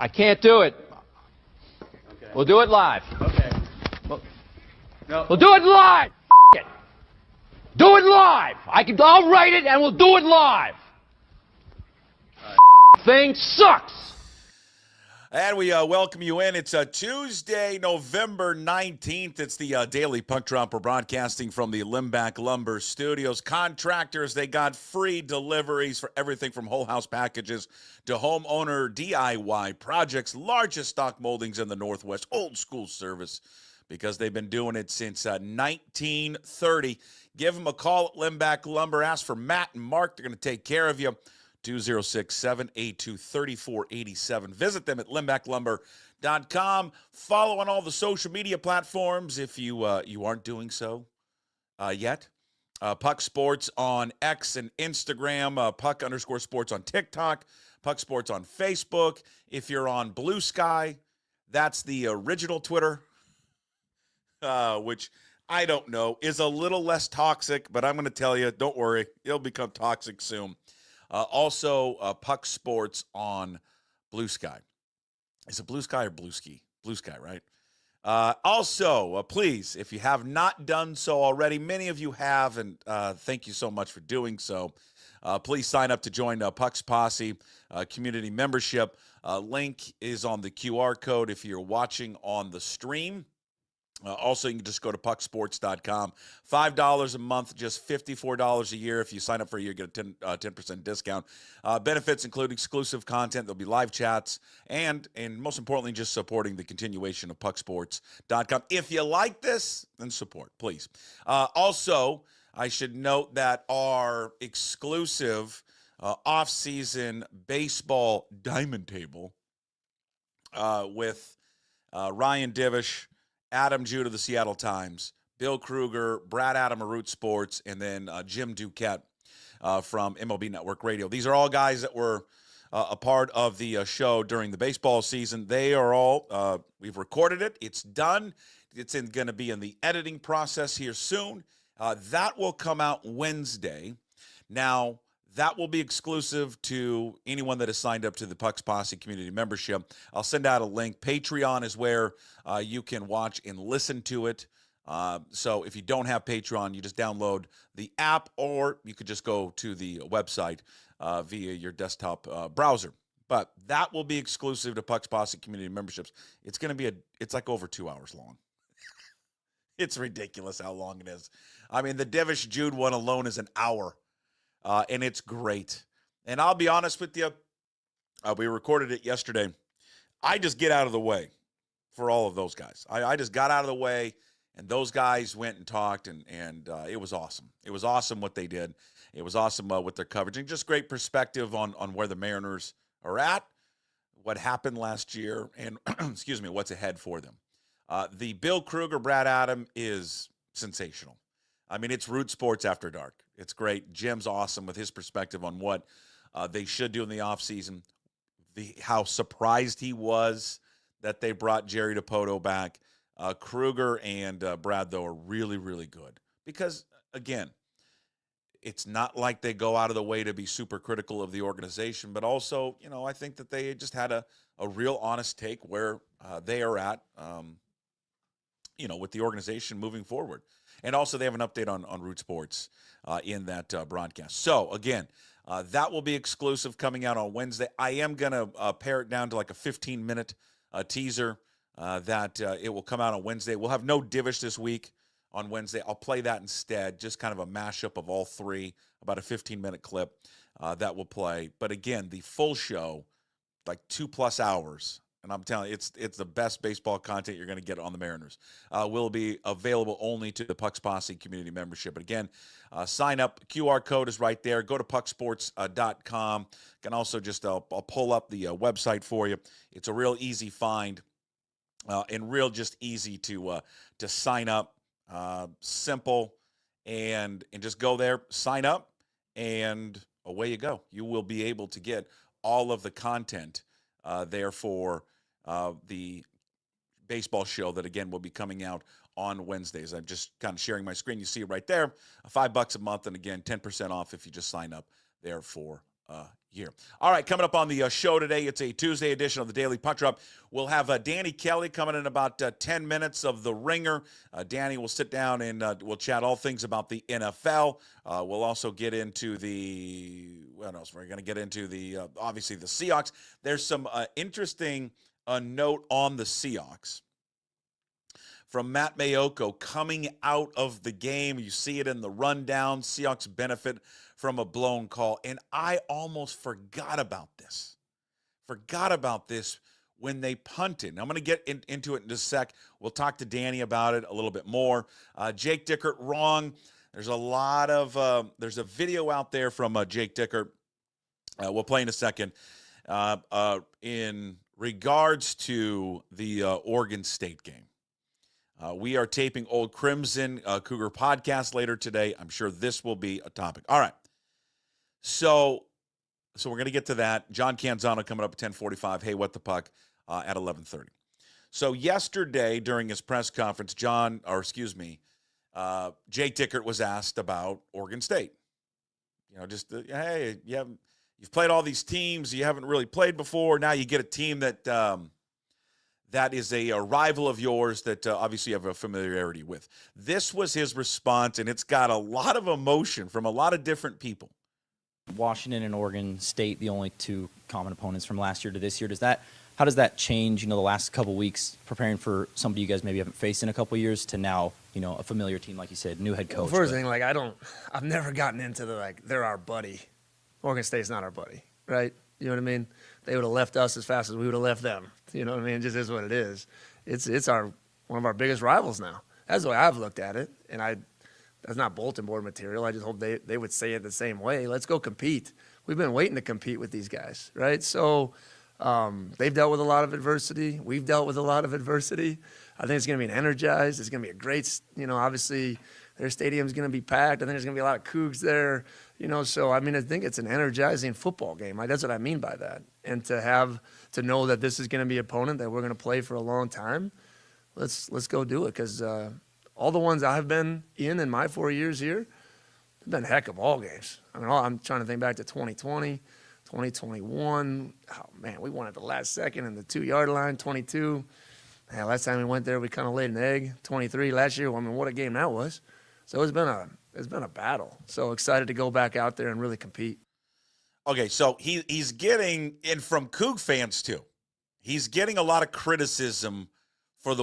I can't do it. Okay. We'll do it live. Okay. No. We'll do it live. It. Do it live. I'll write it and we'll do it live. Thing sucks. And we welcome you in. It's Tuesday, November 19th. It's the Daily Puck Drop. We're broadcasting from the Limback Lumber Studios. Contractors, they got free deliveries for everything from whole house packages to homeowner DIY projects. Largest stock moldings in the Northwest. Old school service because they've been doing it since 1930. Give them a call at Limback Lumber. Ask for Matt and Mark. They're going to take care of you. 206-782-3487. Visit them at limbacklumber.com. Follow on all the social media platforms if you aren't doing so yet. Puck Sports on X and Instagram. Puck_sports on TikTok. Puck Sports on Facebook. If you're on Blue Sky, that's the original Twitter, which I don't know, is a little less toxic, but I'm going to tell you, don't worry, it'll become toxic soon. Also, Puck Sports on Blue Sky. Is it Blue Sky or Blue Ski? Blue Sky, right? Also, please, if you have not done so already, many of you have, and thank you so much for doing so. Please sign up to join Puck's Posse community membership. Link is on the QR code if you're watching on the stream. Also, you can just go to pucksports.com. $5 a month, just $54 a year. If you sign up for a year, you get a 10% discount. Benefits include exclusive content. There'll be live chats. And most importantly, just supporting the continuation of pucksports.com. If you like this, then support, please. Also, I should note that our exclusive off-season baseball diamond table with Ryan Divish, Adam Jude of the Seattle Times, Bill Kruger, Brad Adam of Root Sports, and then Jim Duquette from MLB Network Radio. These are all guys that were a part of the show during the baseball season. They are all, we've recorded it. It's done. It's going to be in the editing process here soon. That will come out Wednesday. Now, that will be exclusive to anyone that has signed up to the Puck's Posse community membership. I'll send out a link. Patreon is where you can watch and listen to it. So if you don't have Patreon, you just download the app, or you could just go to the website via your desktop browser. But that will be exclusive to Puck's Posse community memberships. It's going to be it's like over 2 hours long. It's ridiculous how long it is. I mean, the Divish Jude one alone is an hour. And it's great. And I'll be honest with you, we recorded it yesterday. I just get out of the way for all of those guys. I just got out of the way, and those guys went and talked, and it was awesome. It was awesome what they did. It was awesome with their coverage, and just great perspective on where the Mariners are at, what happened last year, and, excuse me, what's ahead for them. The Bill Kruger, Brad Adam is sensational. I mean, it's Root Sports After Dark. It's great. Jim's awesome with his perspective on what they should do in the offseason, how surprised he was that they brought Jerry DiPoto back. Kruger and Brad, though, are really, really good because, again, it's not like they go out of the way to be super critical of the organization, but also, I think that they just had a real honest take where they are at, with the organization moving forward. And also they have an update on Root Sports in that broadcast. So, again, that will be exclusive coming out on Wednesday. I am going to pare it down to like a 15-minute teaser that it will come out on Wednesday. We'll have no Divish this week on Wednesday. I'll play that instead, just kind of a mashup of all three, about a 15-minute clip that will play. But, again, the full show, like 2+ hours, and I'm telling you, it's the best baseball content you're going to get on the Mariners. Will be available only to the Puck's Posse community membership. But again, sign up. QR code is right there. Go to pucksports.com. Can also just I'll pull up the website for you. It's a real easy find and real just easy to sign up. Simple and just go there, sign up, and away you go. You will be able to get all of the content there for the baseball show that, again, will be coming out on Wednesdays. I'm just kind of sharing my screen. You see it right there, $5 a month, and, again, 10% off if you just sign up there for year. All right, coming up on the show today, it's a Tuesday edition of the Daily Puck Drop. We'll have Danny Kelly coming in about 10 minutes of The Ringer. Danny will sit down and we'll chat all things about the NFL. We'll also get into what else? We're going to get into obviously the Seahawks. There's some interesting note on the Seahawks from Matt Mayoko coming out of the game. You see it in the rundown. Seahawks benefit from a blown call. And I almost forgot about this. When they punted. Now, I'm going to get into it in just a sec. We'll talk to Danny about it a little bit more. Jake Dickert wrong. There's there's a video out there from Jake Dickert. We'll play in a second. In regards to the Oregon State game. We are taping Old Crimson Cougar podcast later today. I'm sure this will be a topic. All right. So we're going to get to that. John Canzano coming up at 10:45. Hey, what the puck at 11:30. So yesterday during his press conference, Jake Dickert was asked about Oregon State. Hey, you've played all these teams you haven't really played before. Now you get a team that is a rival of yours that obviously you have a familiarity with. This was his response, and it's got a lot of emotion from a lot of different people. Washington and Oregon State, the only two common opponents from last year to this year. How does that change, the last couple of weeks preparing for somebody you guys maybe haven't faced in a couple of years to now, a familiar team, like you said, new head coach? Well, first thing, I've never gotten into they're our buddy. Oregon State's not our buddy, right? You know what I mean? They would have left us as fast as we would have left them. You know what I mean? It just is what it is. It's one of our biggest rivals now. That's the way I've looked at it. And that's not bulletin board material. I just hope they would say it the same way. Let's go compete. We've been waiting to compete with these guys, right? So they've dealt with a lot of adversity. We've dealt with a lot of adversity. I think it's going to be energized. It's going to be a great, obviously their stadium's going to be packed. I think there's going to be a lot of Cougs there, So, I think it's an energizing football game. That's what I mean by that. And to know that this is going to be an opponent that we're going to play for a long time, let's go do it. Because all the ones I've been in my 4 years here have been heck of ball games. I'm trying to think back to 2020, 2021. Oh, man, we won at the last second in the 2-yard line, 22. Last time we went there, we kind of laid an egg. 23 last year. What a game that was. So it's been a battle. So excited to go back out there and really compete. Okay, so he's getting, and from Coug fans too, he's getting a lot of criticism for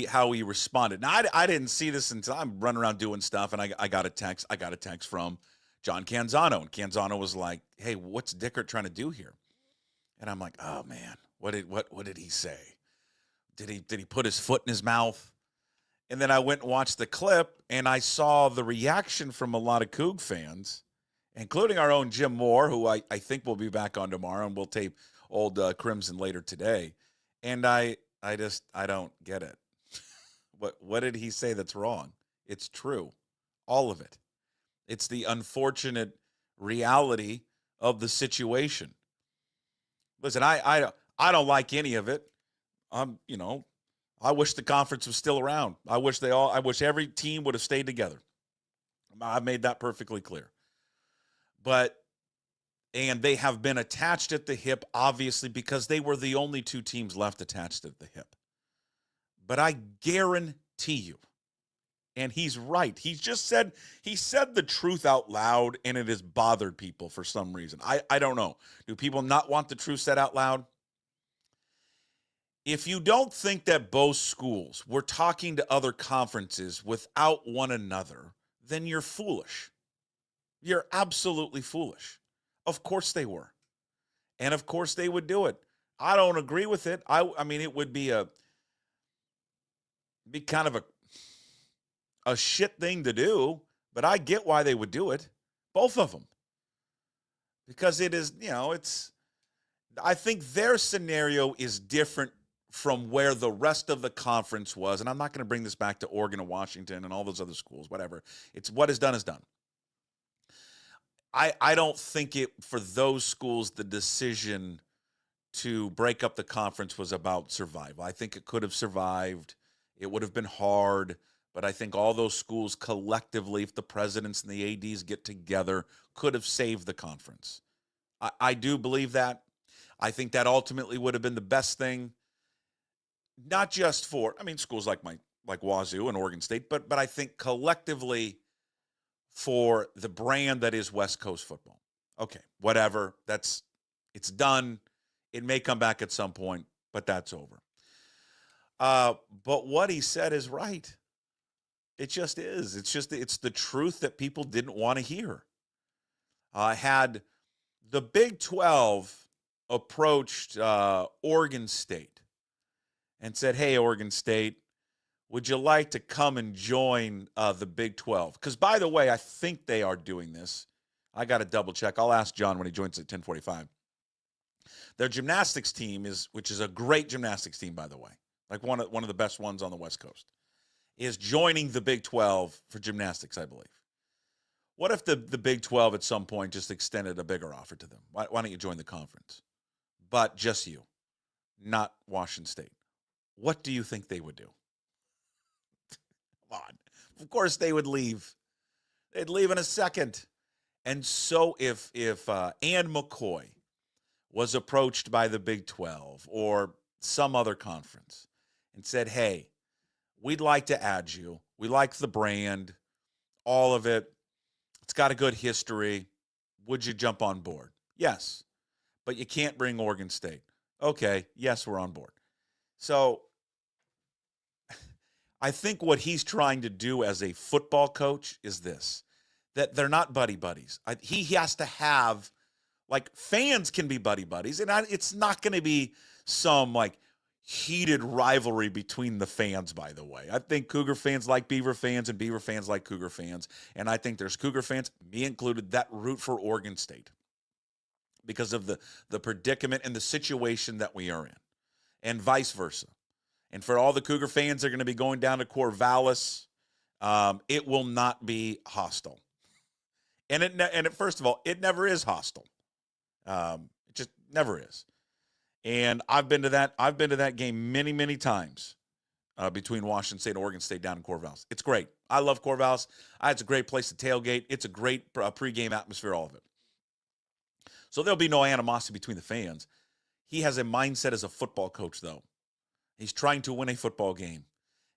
how he responded. Now I didn't see this until I'm running around doing stuff, and I got a text. I got a text from John Canzano, and Canzano was like, "Hey, what's Dickert trying to do here?" And I'm like, "Oh man, what did he say? Did he put his foot in his mouth?" And then I went and watched the clip, and I saw the reaction from a lot of Coug fans, including our own Jim Moore, who I think will be back on tomorrow, and we'll tape Old Crimson later today. And I don't get it. What did he say that's wrong? It's true. All of it. It's the unfortunate reality of the situation. Listen, I don't like any of it. I wish the conference was still around. I wish every team would have stayed together. I've made that perfectly clear. And they have been attached at the hip, obviously, because they were the only two teams left attached at the hip. But I guarantee you, and he's right. He said the truth out loud, and it has bothered people for some reason. I don't know. Do people not want the truth said out loud? If you don't think that both schools were talking to other conferences without one another, then you're foolish. You're absolutely foolish. Of course they were. And of course they would do it. I don't agree with it. I mean, it would be kind of a shit thing to do, but I get why they would do it. Both of them. Because it is, I think their scenario is different from where the rest of the conference was. And I'm not going to bring this back to Oregon and Washington and all those other schools, whatever. It's what is done is done. I don't think for those schools, the decision to break up the conference was about survival. I think it could have survived. It would have been hard. But I think all those schools collectively, if the presidents and the ADs get together, could have saved the conference. I do believe that. I think that ultimately would have been the best thing, not just for, I mean, schools like Wazoo and Oregon State, but I think collectively for the brand that is West Coast football. Okay, whatever. It's done. It may come back at some point, but that's over. But what he said is right. It just is. It's the truth that people didn't want to hear. Had the Big 12 approached Oregon State and said, hey, Oregon State, would you like to come and join the Big 12? Because, by the way, I think they are doing this. I got to double check. I'll ask John when he joins at 10:45. Their gymnastics team which is a great gymnastics team, by the way, like one of the best ones on the West Coast, is joining the Big 12 for gymnastics, I believe. What if the Big 12 at some point just extended a bigger offer to them? Why don't you join the conference? But just you, not Washington State. What do you think they would do? Come on. Of course they would leave. They'd leave in a second. And so if Ann McCoy was approached by the Big 12 or some other conference and said, hey, we'd like to add you. We like the brand, all of it. It's got a good history. Would you jump on board? Yes. But you can't bring Oregon State. Okay, yes, we're on board. So I think what he's trying to do as a football coach is this, that they're not buddies. He has to have, like, fans can be buddies, and it's not going to be some, like, heated rivalry between the fans, by the way. I think Cougar fans like Beaver fans, and Beaver fans like Cougar fans, and I think there's Cougar fans, me included, that root for Oregon State because of the predicament and the situation that we are in, and vice versa. And for all the Cougar fans that are going to be going down to Corvallis, it will not be hostile. And first of all, it never is hostile. It just never is. And I've been to that game many, many times between Washington State and Oregon State down in Corvallis. It's great. I love Corvallis. It's a great place to tailgate. It's a great pregame atmosphere, all of it. So there'll be no animosity between the fans. He has a mindset as a football coach, though. He's trying to win a football game.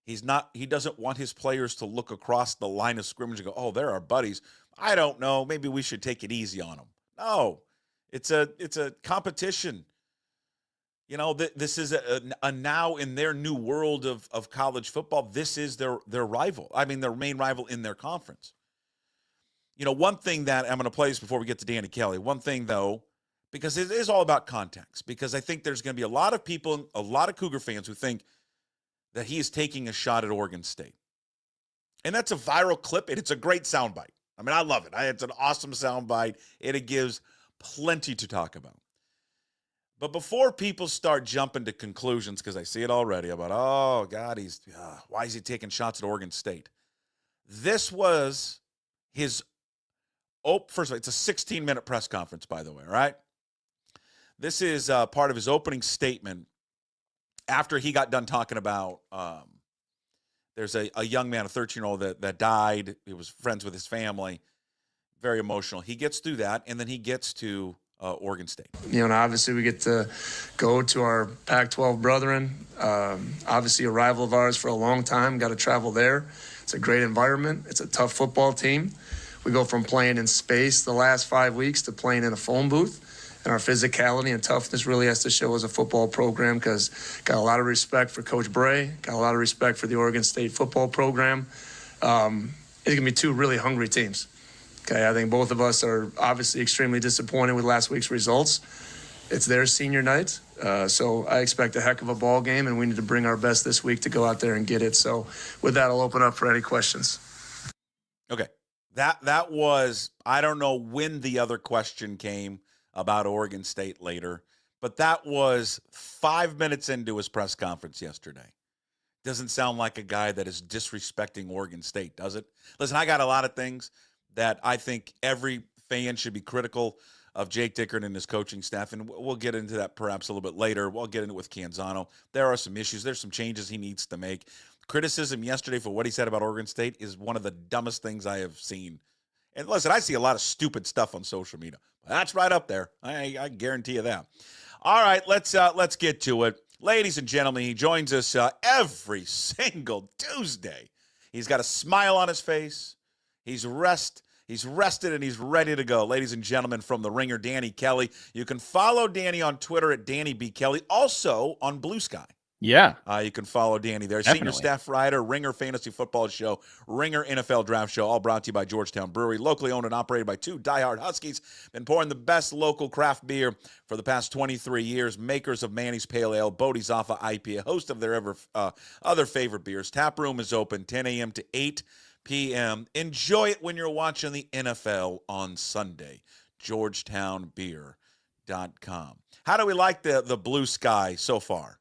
He doesn't want his players to look across the line of scrimmage and go, oh, they're our buddies. I don't know. Maybe we should take it easy on them. No, it's a competition. You know, this is a now in their new world of college football. This is their rival. I mean, their main rival in their conference. You know, one thing that I'm going to play this before we get to Danny Kelly. One thing, though, because it is all about context, because I think there's going to be a lot of people, a lot of Cougar fans who think that he is taking a shot at Oregon State. And that's a viral clip, and it's a great soundbite. I mean, I love it. It's an awesome soundbite, and it gives plenty to talk about. But before people start jumping to conclusions, because I see it already about, oh, God, why is he taking shots at Oregon State? This was his, first of all, it's a 16-minute press conference, by the way, all right? This is part of his opening statement after he got done talking about there's a young man, a 13-year-old that died. He was friends with his family. Very emotional. He gets through that, and then he gets to Oregon State. You know, and obviously we get to go to our Pac-12 brethren. Obviously a rival of ours for a long time. Got to travel there. It's a great environment. It's a tough football team. We go from playing in space the last 5 weeks to playing in a phone booth. And our physicality and toughness really has to show as a football program, because got a lot of respect for Coach Bray, got a lot of respect for the Oregon State football program. It's going to be two really hungry teams. Okay, I think both of us are obviously extremely disappointed with last week's results. It's their senior night, so I expect a heck of a ball game, and we need to bring our best this week to go out there and get it. So with that, I'll open up for any questions. Okay, that was, I don't know when the other question came about Oregon State later, but that was 5 minutes into his press conference yesterday. Doesn't sound like a guy that is disrespecting Oregon State, does it? Listen, I got a lot of things that I think every fan should be critical of Jake Dickert and his coaching staff, and we'll get into that perhaps a little bit later. We'll get into it with Canzano. There are some issues. There's some changes he needs to make. Criticism yesterday for what he said about Oregon State is one of the dumbest things I have seen. And listen, I see a lot of stupid stuff on social media. That's right up there. I guarantee you that. All right, let's get to it. Ladies and gentlemen, he joins us every single Tuesday. He's got a smile on his face. He's rested and he's ready to go. Ladies and gentlemen, from the Ringer, Danny Kelly. You can follow Danny on Twitter at Danny B. Kelly, also on Blue Sky. Yeah. You can follow Danny there. Definitely. Senior staff writer, Ringer Fantasy Football Show, Ringer NFL Draft Show, all brought to you by Georgetown Brewery, locally owned and operated by two diehard Huskies. Been pouring the best local craft beer for the past 23 years. Makers of Manny's Pale Ale, Bodie's Alpha IPA, host of their other favorite beers. Tap room is open 10 a.m. to 8 p.m. Enjoy it when you're watching the NFL on Sunday. GeorgetownBeer.com. How do we like the Blue Sky so far?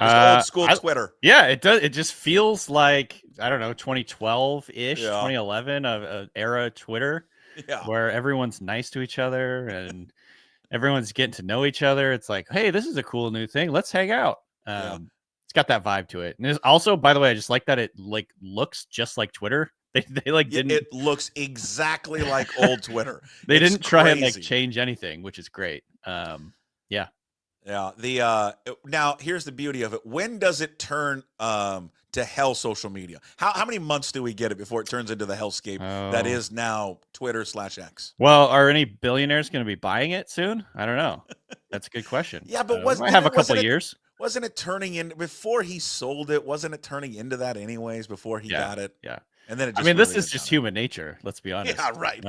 Old school Twitter. Yeah, it does. It just feels like, I don't know, 2012-ish, Yeah. 2011 of era Twitter, Yeah. where everyone's nice to each other and everyone's getting to know each other. It's like, hey, this is a cool new thing. Let's hang out. It's got that vibe to it. And it's also, by the way, I just like that it like looks just like Twitter. They didn't. It looks exactly like old Twitter. They It's didn't try and like crazy. change anything, which is great. Yeah. Yeah. Now here's the beauty of it. When does it turn to hell social media? How many months do we get it before it turns into the hellscape that is now Twitter/X? Well, are any billionaires going to be buying it soon? I don't know. That's a good question. Yeah, but might have a couple of years. Wasn't it turning in before he sold it? Wasn't it turning into that anyways before he got it? Yeah. And then it just this really is went just down. human nature. Let's be honest. Yeah, right.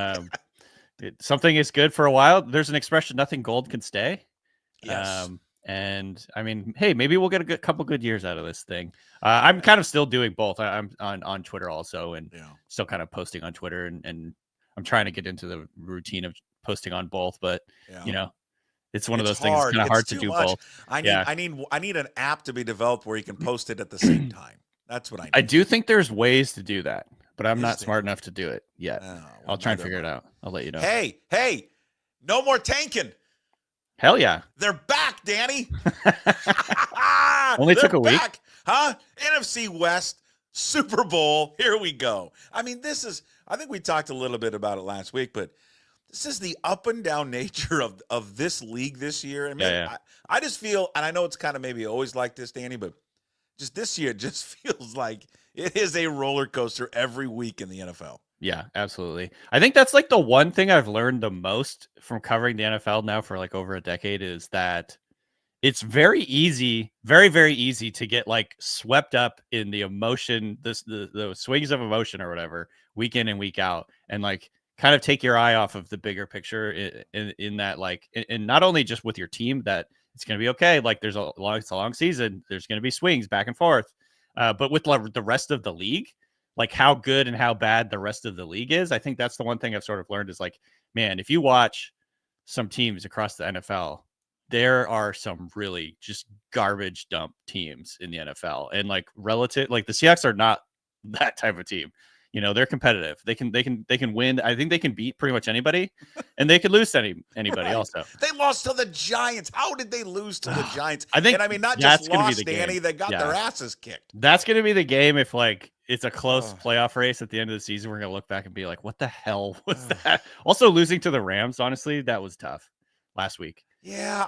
Something is good for a while. There's an expression: nothing gold can stay. Yes. And I mean, hey, maybe we'll get a couple good years out of this thing. I'm kind of still doing both. I'm on Twitter also, and still kind of posting on Twitter, and I'm trying to get into the routine of posting on both. But it's one of those things. It's kind of hard to do both. I need an app to be developed where you can post it at the same time. That's what I need. I do think there's ways to do that, but I'm not smart enough to do it yet. I'll try and figure it out. I'll let you know. Hey, no more tanking. Hell yeah. They're back, Danny. Only took a week. Back, huh? NFC West, Super Bowl. Here we go. I mean, I think we talked a little bit about it last week, but this is the up and down nature of this league this year. I mean, I just feel, and I know it's kind of maybe always like this, Danny, but just this year, it just feels like it is a roller coaster every week in the NFL. Yeah, absolutely. I think that's like the one thing I've learned the most from covering the NFL now for like over a decade is that it's very easy, very, very easy to get like swept up in the emotion, the swings of emotion or whatever, week in and week out, and like kind of take your eye off of the bigger picture in that, like, and not only just with your team that it's going to be okay. Like it's a long season. There's going to be swings back and forth, but with the rest of the league, like how good and how bad the rest of the league is. I think that's the one thing I've sort of learned is like, man, if you watch some teams across the NFL, there are some really just garbage dump teams in the NFL, and like the Seahawks are not that type of team. You know, they're competitive. They can win. I think they can beat pretty much anybody, and they could lose to anybody Right. also. They lost to the Giants. How did they lose to the Giants? I think, and I mean, not that's just gonna lost, be the Danny. game. They got their asses kicked. That's going to be the game if like it's a close playoff race at the end of the season. We're going to look back and be like, what the hell was that? Also, losing to the Rams, honestly, that was tough last week. Yeah,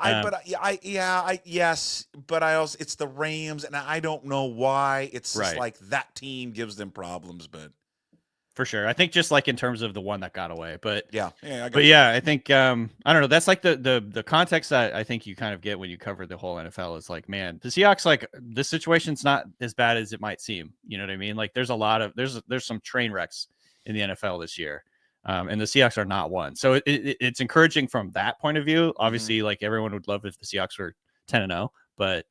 yes, but I also, it's the Rams, and I don't know why. It's just like that team gives them problems, but for sure, I think just like in terms of the one that got away, but I think I don't know. That's like the context that I think you kind of get when you cover the whole NFL is like, man, the Seahawks, like this situation's not as bad as it might seem. You know what I mean? Like there's there's some train wrecks in the NFL this year. And the Seahawks are not one. So it's encouraging from that point of view. Obviously, like everyone would love if the Seahawks were 10-0, but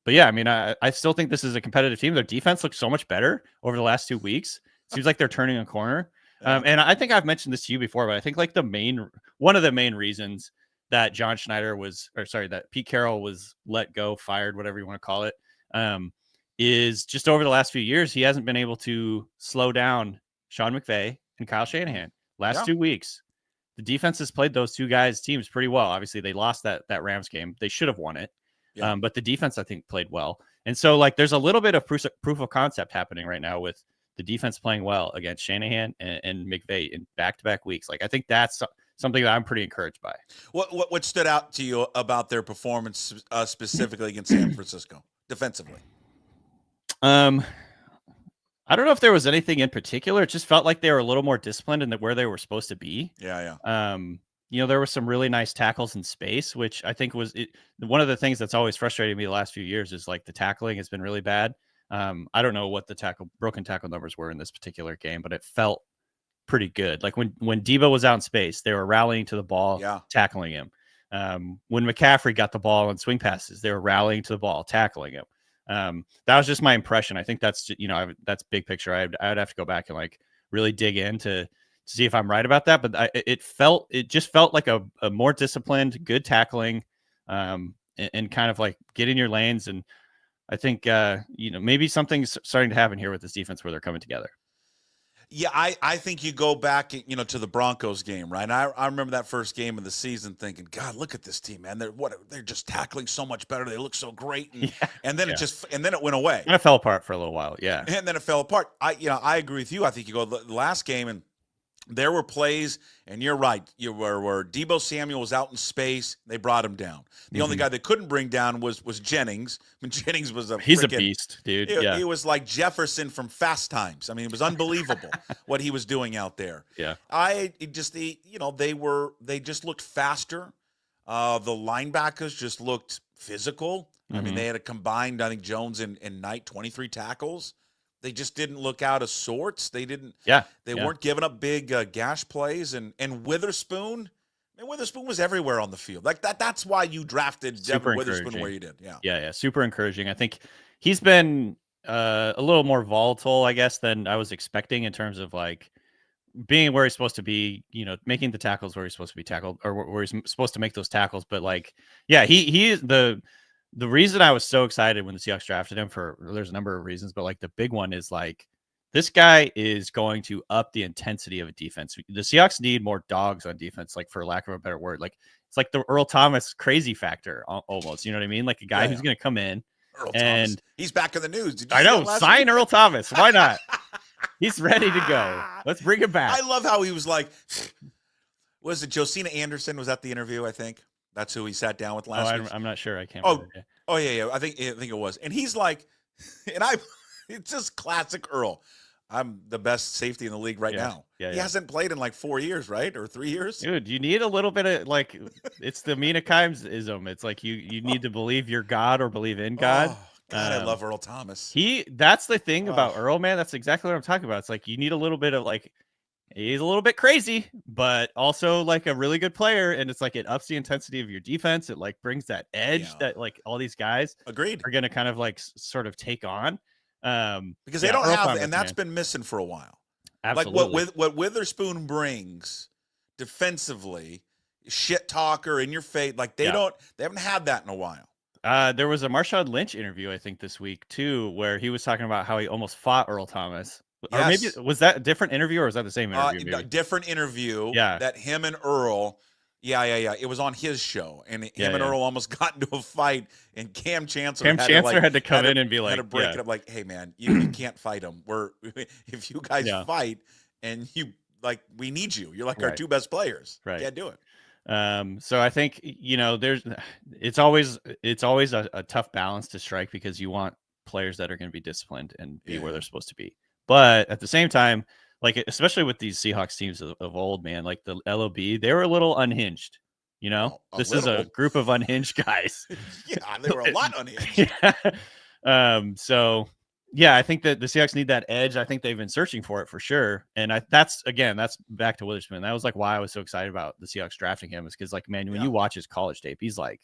yeah, I mean, I still think this is a competitive team. Their defense looks so much better over the last 2 weeks. Seems like they're turning a corner. And I think I've mentioned this to you before, but I think like one of the main reasons that that Pete Carroll was let go, fired, whatever you want to call it, is just over the last few years, he hasn't been able to slow down Sean McVay and Kyle Shanahan. Last 2 weeks, the defense has played those two guys' teams pretty well. Obviously, they lost that Rams game. They should have won it. But the defense, I think, played well. And so, like, there's a little bit of proof of concept happening right now with the defense playing well against Shanahan and McVay in back-to-back weeks. Like, I think that's something that I'm pretty encouraged by. What stood out to you about their performance specifically against San Francisco defensively? I don't know if there was anything in particular. It just felt like they were a little more disciplined in where they were supposed to be. Yeah. There were some really nice tackles in space, which I think was one of the things that's always frustrated me the last few years is like the tackling has been really bad. I don't know what the broken tackle numbers were in this particular game, but it felt pretty good. Like when Debo was out in space, they were rallying to the ball, tackling him. When McCaffrey got the ball on swing passes, they were rallying to the ball, tackling him. That was just my impression. I think that's, that's big picture. I would have to go back and like really dig in to see if I'm right about that. But it just felt like a more disciplined, good tackling, and kind of like get in your lanes. And I think, maybe something's starting to happen here with this defense where they're coming together. Yeah, I think you go back, to the Broncos game, right? And I remember that first game of the season thinking, God, look at this team, man. They're just tackling so much better. They look so great. And then it went away. And it fell apart for a little while, yeah. And then it fell apart. I agree with you. I think you go the last game and there were plays, and you're right. Where Debo Samuel was out in space, they brought him down. The only guy they couldn't bring down was Jennings. I mean, Jennings was he's a beast, dude. He was like Jefferson from Fast Times. I mean, it was unbelievable what he was doing out there. Yeah, they just looked faster. The linebackers just looked physical. I mean, they had a combined, I think Jones and Knight 23 tackles. They just didn't look out of sorts. They didn't. Yeah. They weren't giving up big gash plays. And Witherspoon, Witherspoon was everywhere on the field. Like that's why you drafted Devin Witherspoon where you did. Yeah. Super encouraging. I think he's been a little more volatile, I guess, than I was expecting in terms of like being where he's supposed to be. Making the tackles where he's supposed to be tackled, or where he's supposed to make those tackles. But like, yeah, he is the reason I was so excited when the Seahawks drafted him there's a number of reasons, but like the big one is like this guy is going to up the intensity of a defense. The Seahawks need more dogs on defense, like for lack of a better word. Like it's like the Earl Thomas crazy factor almost. You know what I mean? Like a guy who's going to come in Earl and Thomas. He's back in the news. I know. Sign week? Earl Thomas. Why not? He's ready to go. Let's bring him back. I love how he was like, was it Josina Anderson was at the interview, I think? That's who he sat down with last week. I'm not sure. I can't remember. Yeah. I think it was. And he's like, it's just classic Earl. I'm the best safety in the league right now. Yeah, he hasn't played in like 4 years, right? Or 3 years? Dude, you need a little bit of like, it's the Mina Kimes-ism. It's like you need to believe you're God or believe in God. Oh, God, I love Earl Thomas. That's the thing about Earl, man. That's exactly what I'm talking about. It's like you need a little bit of like, he's a little bit crazy, but also like a really good player. And it's like it ups the intensity of your defense. It like brings that edge that like all these guys are going to kind of like sort of take on. Because they don't have, and that's been missing for a while. Absolutely. Like what Witherspoon brings defensively, shit talker in your face. Like they haven't had that in a while. There was a Marshawn Lynch interview, I think, this week too, where he was talking about how he almost fought Earl Thomas. Or maybe was that a different interview or was that the same interview? Different interview. Yeah. That him and Earl. Yeah. It was on his show, and him and Earl almost got into a fight, and Cam Chancellor had to come in and be like, had to break it up, like, hey man, you can't fight him. If you guys fight and you like, we need you. You're like our two best players. Right. Can't do it. So I think it's always a tough balance to strike because you want players that are going to be disciplined and be where they're supposed to be. But at the same time, like, especially with these Seahawks teams of old, man, like the LOB, they were a little unhinged, this is a group of unhinged guys. They were a lot unhinged. So yeah, I think that the Seahawks need that edge. I think they've been searching for it for sure. And that's back to Witherspoon. That was like why I was so excited about the Seahawks drafting him is because like, man, when you watch his college tape, he's like,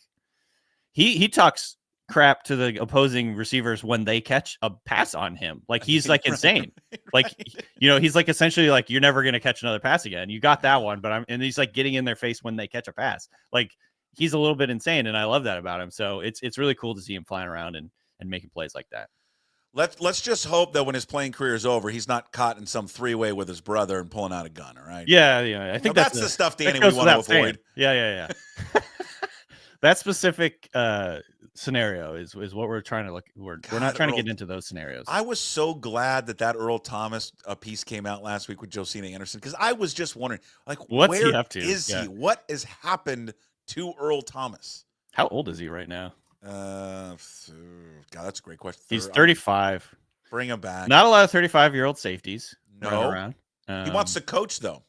he talks crap to the opposing receivers when they catch a pass on him. Like he's like insane. Like, he's like essentially like, you're never going to catch another pass again. You got that one, and he's like getting in their face when they catch a pass. Like he's a little bit insane. And I love that about him. So it's really cool to see him flying around and making plays like that. Let's just hope that when his playing career is over, he's not caught in some three-way with his brother and pulling out a gun. All right. Yeah. I think that's the stuff, Danny, we want to avoid. Yeah. That specific scenario is what we're trying to look. We're not God, trying to Earl, get into those scenarios. I was so glad that Earl Thomas piece came out last week with Josina Anderson, because I was just wondering, like, What's he where up to? is Yeah. he? What has happened to Earl Thomas? How old is he right now? God, that's a great question. He's 35. Bring him back. Not a lot of 35-year-old safeties running No. around. He wants to coach, though.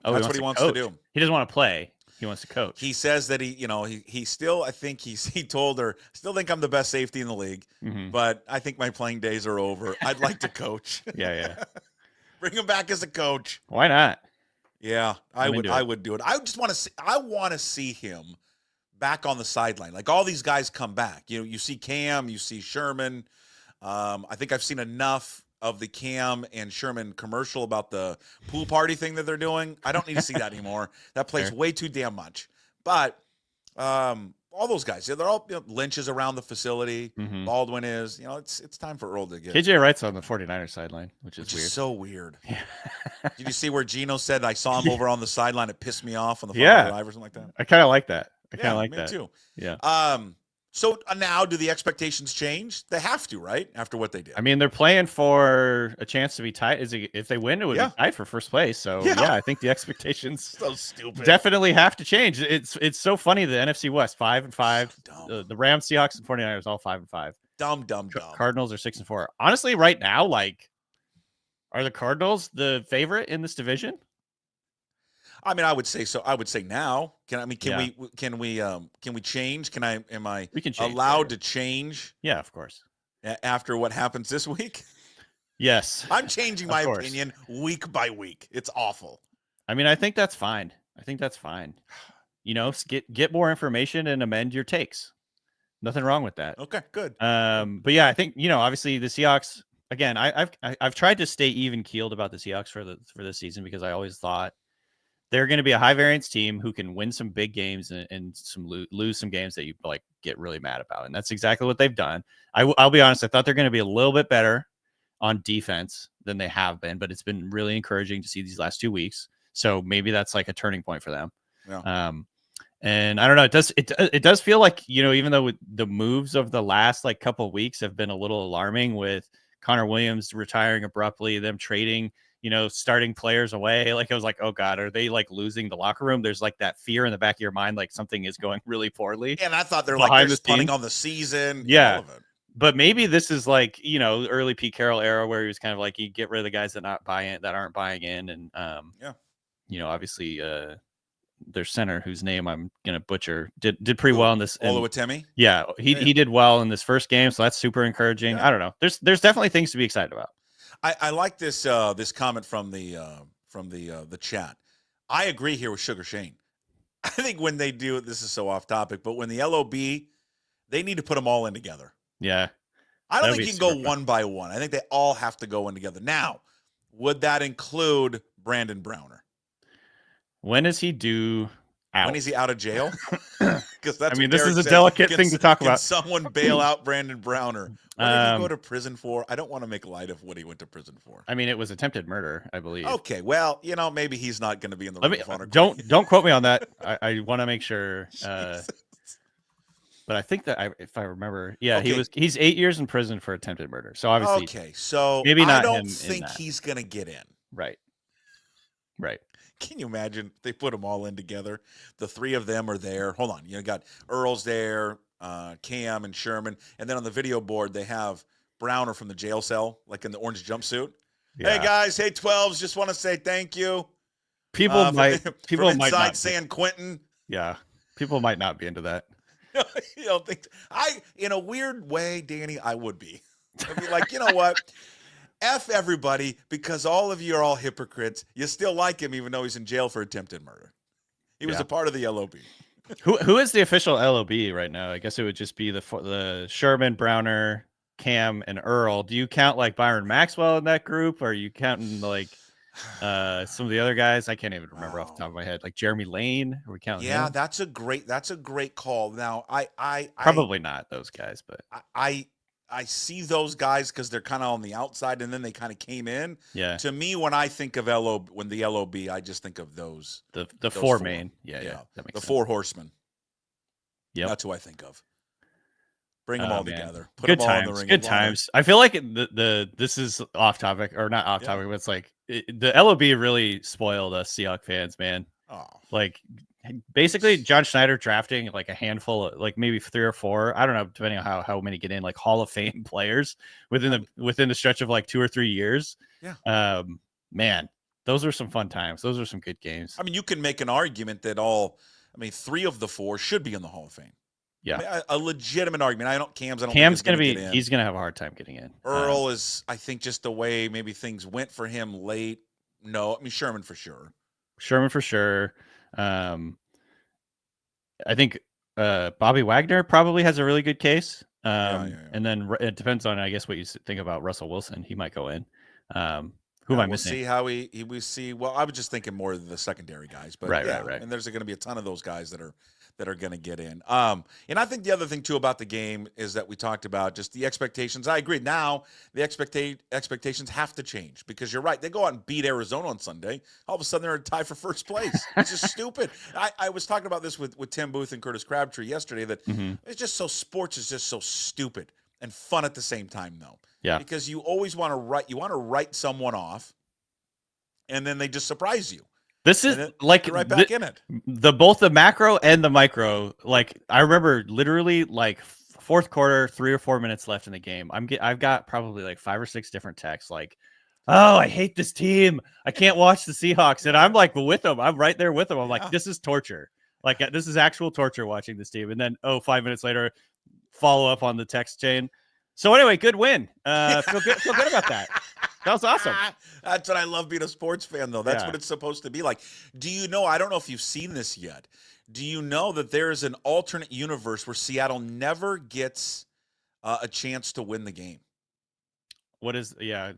Oh, That's what he wants to do. He doesn't want to play. He wants to coach. He says that he still, I think he told her, still think I'm the best safety in the league, but I think my playing days are over. I'd like to coach. Yeah. Bring him back as a coach. Why not? Yeah, I would do it. I just want to see him back on the sideline. Like, all these guys come back. You see Cam, you see Sherman. I think I've seen enough of the Cam and Sherman commercial about the pool party thing that they're doing. I don't need to see that anymore. That plays way too damn much. But all those guys, they're all, Lynch is around the facility. Baldwin is. It's time for Earl to get. KJ Wright's on the 49ers sideline, which is weird. So weird. Yeah. Did you see where Gino said, I saw him over on the sideline? It pissed me off on the final drive or something like that? I kind of like that. I kind of like me that. too. Yeah. So now, do the expectations change? They have to, right? After what they did. I mean, they're playing for a chance to be tied. If they win, it would be tied for first place. So yeah, I think the expectations so stupid. Definitely have to change. It's so funny. The NFC West 5-5. So the Rams, Seahawks, and 49ers all 5-5. Dumb. Cardinals are 6-4. Honestly, right now, like, are the Cardinals the favorite in this division? I mean, I would say so. I would say now. Can we change? Am I allowed to change? Yeah, of course. After what happens this week? Yes. I'm changing my opinion week by week. It's awful. I mean, I think that's fine. Get more information and amend your takes. Nothing wrong with that. Okay, good. But yeah, I think, obviously the Seahawks, again, I've tried to stay even keeled about the Seahawks for this season, because I always thought they're going to be a high variance team who can win some big games and lose some games that you get really mad about. And that's exactly what they've done. I'll be honest. I thought they're going to be a little bit better on defense than they have been, but it's been really encouraging to see these last 2 weeks. So maybe that's like a turning point for them. Yeah. And I don't know. It does feel like, even though the moves of the last couple of weeks have been a little alarming, with Connor Williams retiring abruptly, them trading, starting players away. Like, I was like, oh God, are they losing the locker room? There's that fear in the back of your mind, like something is going really poorly. And I thought they're just punting on the season. Yeah. All of it. But maybe this is early Pete Carroll era, where he was kind of you get rid of the guys that aren't buying in. And, obviously, their center, whose name I'm going to butcher, did pretty well in this. Oluwatimi? Yeah. He did well in this first game. So that's super encouraging. Yeah. I don't know. There's definitely things to be excited about. I like this comment from the chat. I agree here with Sugar Shane. I think when they do it, this is so off topic, but when the LOB, they need to put them all in together. Yeah. I don't think you can go one by one. I think they all have to go in together. Now, would that include Brandon Browner? When is he due out? When is he out of jail? Because that's. This is a delicate thing to talk about. Can someone bail out Brandon Browner? What did he go to prison for? I don't want to make light of what he went to prison for. It was attempted murder, I believe. Okay, well, maybe he's not going to be in the Ring of Honor. Don't quote me on that. I want to make sure. But I think that if I remember, he's 8 years in prison for attempted murder. So obviously, so maybe not. I don't think he's going to get in. Right. Can you imagine if they put them all in together? The three of them are there. Hold on. You got Earl's there, Cam and Sherman. And then on the video board, they have Browner from the jail cell, in the orange jumpsuit. Yeah. Hey, guys. Hey, 12s. Just want to say thank you. People might inside San Quentin. Yeah. People might not be into that. You don't think in a weird way, Danny, I would be. I'd be like, you know what? F everybody, because all of you are all hypocrites. You still like him, even though he's in jail for attempted murder. He was a part of the LOB. Who is the official LOB right now? I guess it would just be the Sherman, Browner, Cam, and Earl. Do you count Byron Maxwell in that group? Or are you counting some of the other guys? I can't even remember off the top of my head. Jeremy Lane? Are we counting him? That's a great call. Now I probably not those guys, but I see those guys because they're kind of on the outside, and then they kind of came in. Yeah. To me, when I think of the LOB, I just think of those. The four main. Yeah. That makes the sense. four horsemen. Yeah. That's who I think of. Bring them all man. together. Put Good them all in times. the ring. Good of honor. times. I feel like this is off topic or not off topic, but it's like the LOB really spoiled us Seahawks fans, man. Oh, Like basically John Schneider drafting like a handful of like maybe 3 or 4, I don't know, depending on how many get in, like Hall of Fame players within the stretch of like 2 or 3 years. Yeah. Man, those are some fun times. Those are some good games. I mean, you can make an argument that 3 of the 4 should be in the Hall of Fame. Yeah. I mean, a legitimate argument. Cam's Cam's gonna be. He's gonna have a hard time getting in. Earl is, I think, just the way maybe things went for him late. No, I mean Sherman for sure. Sherman for sure. I think Bobby Wagner probably has a really good case. And then it depends on, I guess, what you think about Russell Wilson. He might go in. Who am I missing? See how we see. Well, I was just thinking more of the secondary guys, but right. And there's going to be a ton of those guys that are going to get in. And I think the other thing too about the game is that we talked about just the expectations. I agree. Now the expectations have to change because you're right. They go out and beat Arizona on Sunday. All of a sudden they're in tie for first place. It's just stupid. I was talking about this with Tim Booth and Curtis Crabtree yesterday. That it's just so sports is just so stupid and fun at the same time though. Yeah. Because you always want to write someone off, and then they just surprise you. This is like right back in it. Both the macro and the micro. Like I remember literally like fourth quarter, 3 or 4 minutes left in the game. I've got probably like 5 or 6 different texts like, "Oh, I hate this team. I can't watch the Seahawks." And I'm like with them. I'm right there with them. I'm like, this is torture. Like this is actual torture watching this team. And then 5 minutes later, follow up on the text chain. So anyway, good win. Feel good about that. That was awesome. That's what I love being a sports fan, though. That's what it's supposed to be like. Do you know, I don't know if you've seen this yet. Do you know that there is an alternate universe where Seattle never gets a chance to win the game? What is,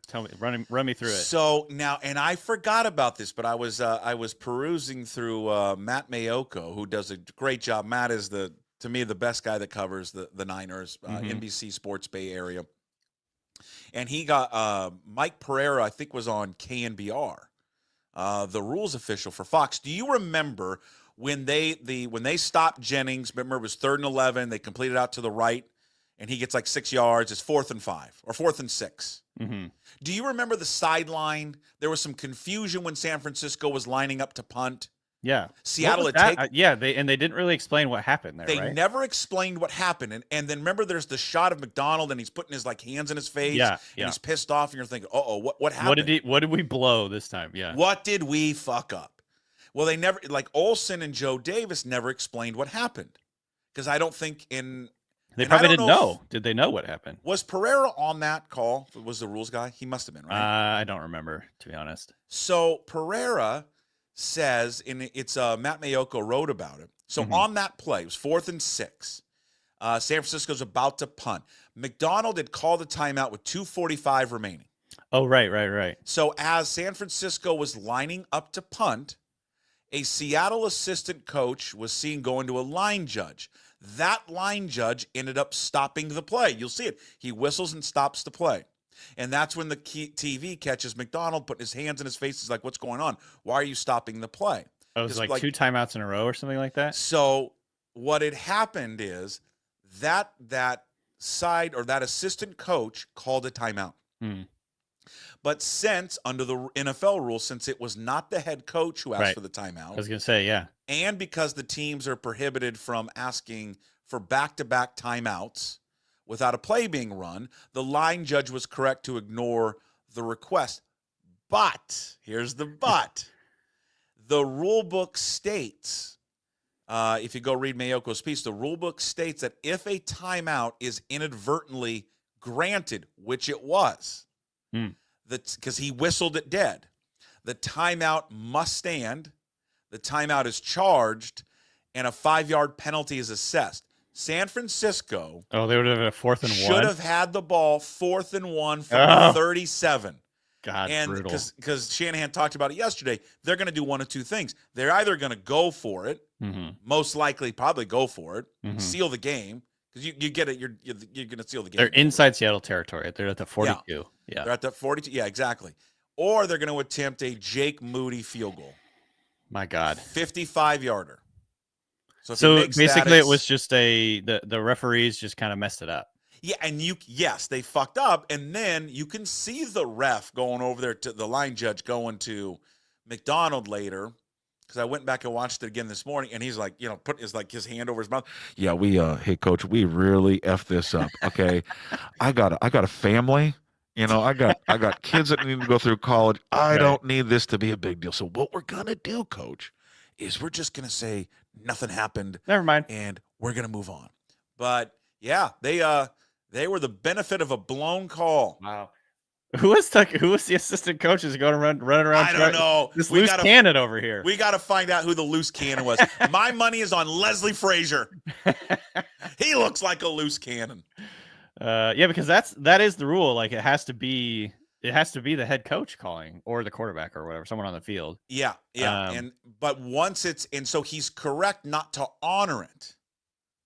tell me, run me through it. So now, and I forgot about this, but I was perusing through Matt Mayoko, who does a great job. Matt is to me, the best guy that covers the Niners, NBC Sports Bay Area. And he got Mike Pereira, I think, was on KNBR, the rules official for Fox. Do you remember when they stopped Jennings? Remember, it was 3rd and 11. They completed out to the right, and he gets like 6 yards. It's 4th and 5 or 4th and 6. Mm-hmm. Do you remember the sideline? There was some confusion when San Francisco was lining up to punt. Yeah, Seattle they didn't really explain what happened there. They never explained what happened, and then remember, there's the shot of McDonald, and he's putting his hands in his face, and he's pissed off, and you're thinking, what happened? What did we blow this time? Yeah, what did we fuck up? Well, they never, like Olsen and Joe Davis never explained what happened because I don't think they probably didn't know. Did they know what happened? Was Pereira on that call? Was the rules guy? He must have been, right? I don't remember, to be honest. So Pereira says, it's Matt Mayoko wrote about it. So on that play, it was 4th and 6. San Francisco's about to punt. McDonald had called a timeout with 2:45 remaining. Oh, right. So as San Francisco was lining up to punt, a Seattle assistant coach was seen going to a line judge. That line judge ended up stopping the play. You'll see it. He whistles and stops the play. And that's when the TV catches McDonald putting his hands in his face. He's like, what's going on? Why are you stopping the play? Oh, it was like 2 timeouts in a row or something like that? So what had happened is that side or that assistant coach called a timeout. But since, under the NFL rules, since it was not the head coach who asked for the timeout. I was going to say, yeah. And because the teams are prohibited from asking for back-to-back timeouts without a play being run, the line judge was correct to ignore the request. But, here's the but, the rule book states, if you go read Mayoko's piece, the rule book states that if a timeout is inadvertently granted, which it was, because he whistled it dead, the timeout must stand, the timeout is charged, and a 5-yard penalty is assessed. San Francisco they would have had a 4th and 1. Should have had the ball 4th and 1 from 37. God, and brutal. Because Shanahan talked about it yesterday, they're going to do one of two things. They're either going to go for it, most likely probably go for it, seal the game, because you get it, you're going to seal the game. They're inside Seattle territory. They're at the 42. Yeah. They're at the 42. Yeah, exactly. Or they're going to attempt a Jake Moody field goal. My God. 55-yarder. So, if he So makes basically, that, it was just the referees just kind of messed it up. yeah, and yes, they fucked up, and then you can see the ref going over there to the line judge going to McDonald later, because I went back and watched it again this morning, and he's like, put his hand over his mouth. Yeah, hey coach, we really effed this up. Okay, I got a family. I got kids that need to go through college. I don't need this to be a big deal. So what we're gonna do, coach, is we're just gonna say nothing happened. Never mind. And we're gonna move on. But yeah, they were the benefit of a blown call. Wow. Who was the assistant coach is going to running around? I don't know. This loose cannon over here. We got to find out who the loose cannon was. My money is on Leslie Frazier. He looks like a loose cannon. Yeah, because that is the rule. Like it has to be the head coach calling or the quarterback or whatever, someone on the field. Yeah. But once so he's correct not to honor it,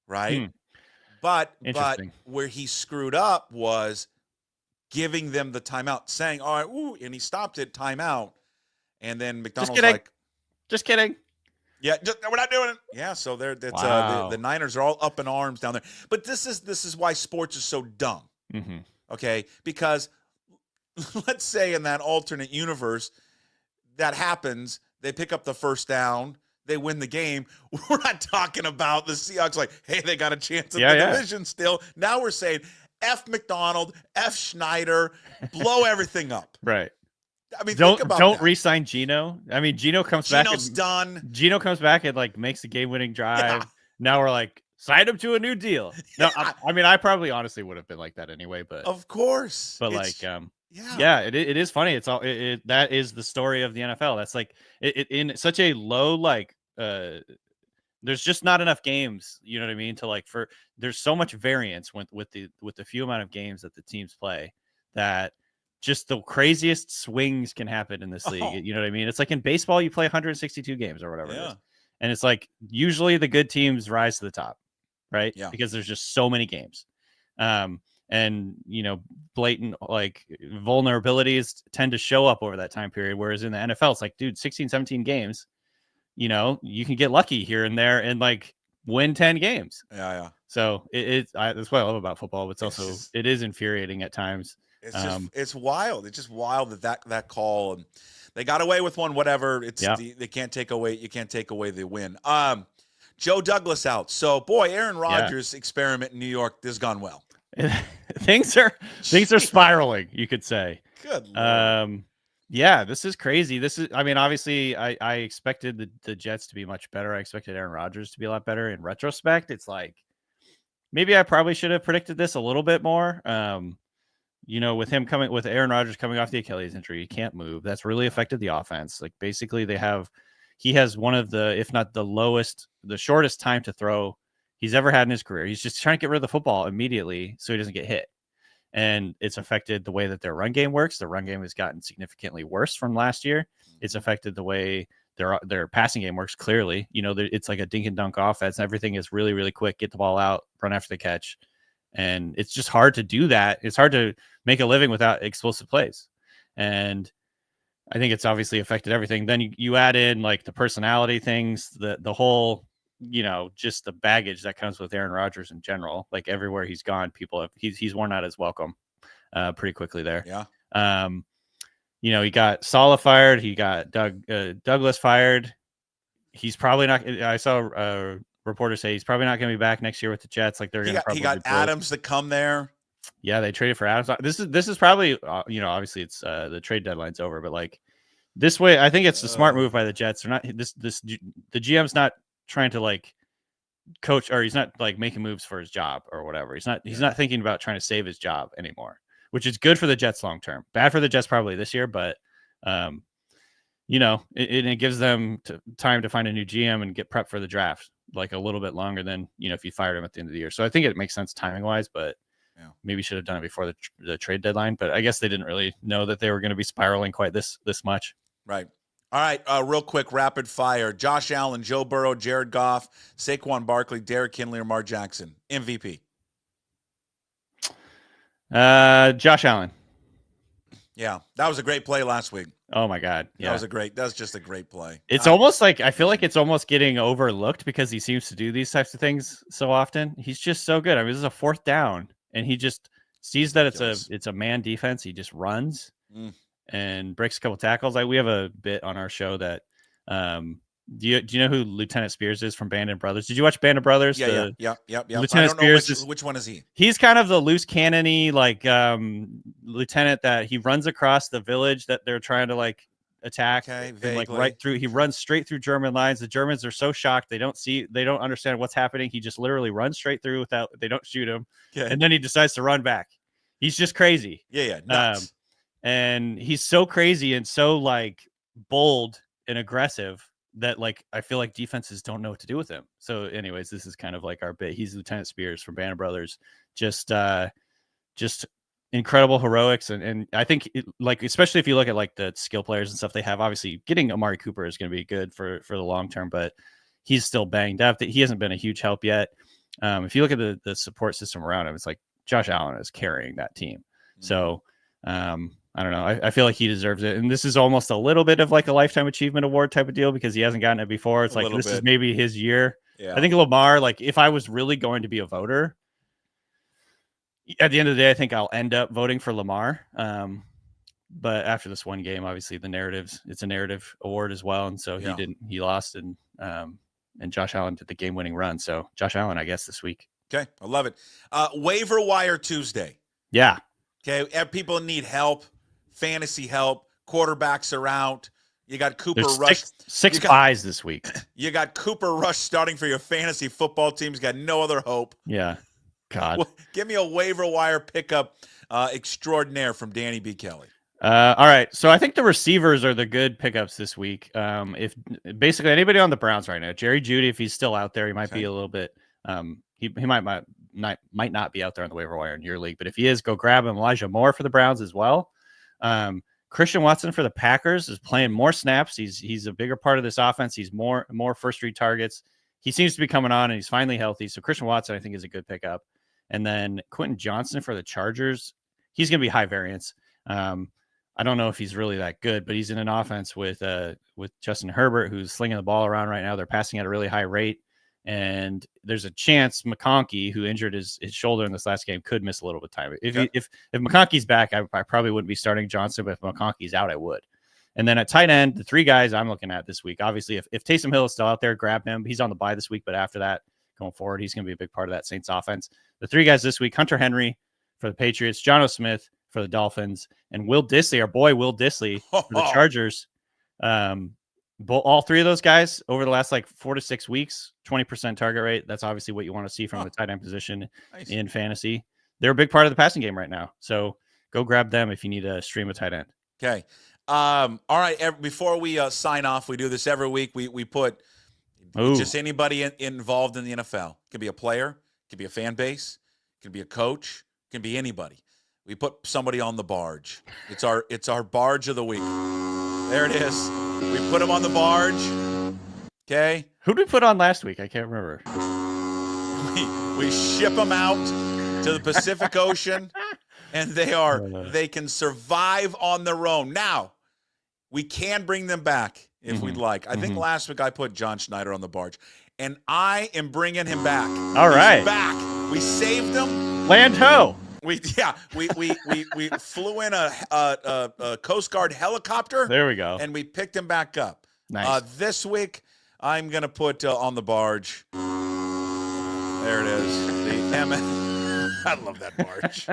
right? But where he screwed up was giving them the timeout, saying, all right, ooh, and he stopped it, timeout. And then McDonald's like, just kidding. Yeah, we're not doing it. Yeah, so the Niners are all up in arms down there. But this is why sports is so dumb. Mm-hmm. Okay? Because let's say in that alternate universe that happens, they pick up the first down, they win the game. We're not talking about the Seahawks like, hey, they got a chance at the division still. Now we're saying F McDonald, F Schneider, blow everything up. Right. I mean, don't re-sign Geno. I mean, Geno comes back. Geno's done. Geno comes back and like makes a game-winning drive. Yeah. Now we're like, sign him to a new deal. No, I mean, I probably honestly would have been like that anyway. But of course. But it is funny. It's all that is the story of the NFL. That's like it in such a low there's just not enough games, you know what I mean, to like there's so much variance with the few amount of games that the teams play that just the craziest swings can happen in this league. You know what I mean? It's like in baseball, you play 162 games or whatever it is. And it's like usually the good teams rise to the top, right? Yeah. Because there's just so many games. And blatant like vulnerabilities tend to show up over that time period. Whereas in the NFL, it's like, dude, 16, 17 games. You can get lucky here and there and like win 10 games. Yeah. So that's what I love about football. But it is infuriating at times. It's wild. It's just wild that call, and they got away with one. Whatever. They can't take away. You can't take away the win. Joe Douglas out. So boy, Aaron Rodgers' experiment in New York has gone well. things are spiraling. You could say. Good Lord. Yeah, this is crazy. I mean, obviously, I expected the Jets to be much better. I expected Aaron Rodgers to be a lot better. In retrospect, it's like maybe I probably should have predicted this a little bit more. With Aaron Rodgers coming off the Achilles injury, he can't move. That's really affected the offense. Like basically, he has one of the, if not the shortest time to throw he's ever had in his career. He's just trying to get rid of the football immediately so he doesn't get hit. And it's affected the way that their run game works. The run game has gotten significantly worse from last year. It's affected the way their passing game works. Clearly, it's like a dink and dunk offense. Everything is really, really quick. Get the ball out, run after the catch. And it's just hard to do that. It's hard to make a living without explosive plays. And I think it's obviously affected everything. Then you add in like the personality things, the whole, just the baggage that comes with Aaron Rodgers in general. Like everywhere he's gone, he's worn out his welcome pretty quickly there. Yeah. He got Saleh fired. He got Douglas fired. He's probably not. I saw reporters say he's probably not going to be back next year with the Jets. Like he got Adams to come there. Yeah, they traded for Adams. This is probably obviously it's the trade deadline's over, but like this way, I think it's the smart move by the Jets. They're not the GM's not trying to like coach, or he's not like making moves for his job or whatever. He's not thinking about trying to save his job anymore, which is good for the Jets long term. Bad for the Jets probably this year, but it gives them time to find a new GM and get prepped for the draft like a little bit longer than if you fired him at the end of the year. So I think it makes sense timing wise, but maybe should have done it before the trade deadline. But I guess they didn't really know that they were going to be spiraling quite this much. Right. All right, real quick, rapid fire. Josh Allen, Joe Burrow, Jared Goff, Saquon Barkley, Derrick Henry, Lamar Jackson. MVP. Josh Allen. Yeah, that was a great play last week. Oh my God. Yeah. That was just a great play. It's almost like, I feel like it's almost getting overlooked because he seems to do these types of things so often. He's just so good. I mean, this is a 4th down and he just sees that it's a man defense. He just runs and breaks a couple tackles. Like, we have a bit on our show that, do you know who Lieutenant Spears is from Band of Brothers? Did you watch Band of Brothers? Yeah. Lieutenant Spears which one is he? He's kind of the loose cannon-y, like, lieutenant that he runs across the village that they're trying to like attack. Okay, and, like, right through. He runs straight through German lines. The Germans are so shocked they don't understand what's happening. He just literally runs straight through without they don't shoot him, and then he decides to run back. He's just crazy. Yeah, nuts. And he's so crazy and so like bold and aggressive that, like, I feel like defenses don't know what to do with him. So anyways, this is kind of like our bit. He's Lieutenant Spears from Band of Brothers. Just incredible heroics. And I think like, especially if you look at like the skill players and stuff they have, obviously getting Amari Cooper is going to be good for the long term, but he's still banged up. He hasn't been a huge help yet. If you look at the support system around him, it's like Josh Allen is carrying that team. So, I don't know. I feel like he deserves it. And this is almost a little bit of like a lifetime achievement award type of deal because he hasn't gotten it before. It's like, this is maybe his year. Yeah. I think Lamar, like, if I was really going to be a voter, at the end of the day, I think I'll end up voting for Lamar. But after this one game, obviously it's a narrative award as well. And so he lost and Josh Allen did the game winning run. So Josh Allen, I guess, this week. Okay. I love it. Waiver wire Tuesday. Yeah. Okay. People need help. Fantasy help. Quarterbacks are out. You got Cooper Rush. Six buys this week. You got Cooper Rush starting for your fantasy football team. He's got no other hope. Yeah. God. Well, give me a waiver wire pickup extraordinaire from Danny B. Kelly. All right. So I think the receivers are the good pickups this week. If basically anybody on the Browns right now, Jerry Jeudy, if he's still out there, he might be a little bit. He might not be out there on the waiver wire in your league, but if he is, go grab him. Elijah Moore for the Browns as well. Christian Watson for the Packers is playing more snaps. He's a bigger part of this offense. He's more first read targets. He seems to be coming on, and he's finally healthy. So Christian Watson, I think, is a good pickup. And then Quentin Johnson for the Chargers. He's going to be high variance. I don't know if he's really that good, but he's in an offense with Justin Herbert, who's slinging the ball around right now. They're passing at a really high rate. And there's a chance McConkey, who injured his shoulder in this last game, could miss a little bit of time. If McConkey's back, I probably wouldn't be starting Johnson, but if McConkey's out, I would. And then at tight end, the 3 guys I'm looking at this week, obviously, if Taysom Hill is still out there, grab him. He's on the bye this week, but after that, going forward, he's going to be a big part of that Saints offense. The 3 guys this week, Hunter Henry for the Patriots, Jonnu Smith for the Dolphins, and Will Dissly, our boy Will Dissly for the Chargers. All 3 of those guys over the last like 4 to 6 weeks, 20% target rate. That's obviously what you want to see from the tight end position in fantasy. They're a big part of the passing game right now. So go grab them if you need a stream of tight end. Okay. All right. Before we sign off, we do this every week. We put just anybody involved in the NFL. It could be a player, it could be a fan base, it could be a coach, it can be anybody. We put somebody on the barge. It's our barge of the week. There it is. We put him on the barge. Okay. Who did we put on last week? I can't remember. We ship them out to the Pacific Ocean, and they can survive on their own. Now, we can bring them back if we'd like. I think last week I put John Schneider on the barge, and I am bringing him back. All right. He's back. We saved him. Land ho. We flew in a Coast Guard helicopter. There we go. And we picked him back up. Nice. This week, I'm going to put on the barge. There it is. The I love that barge.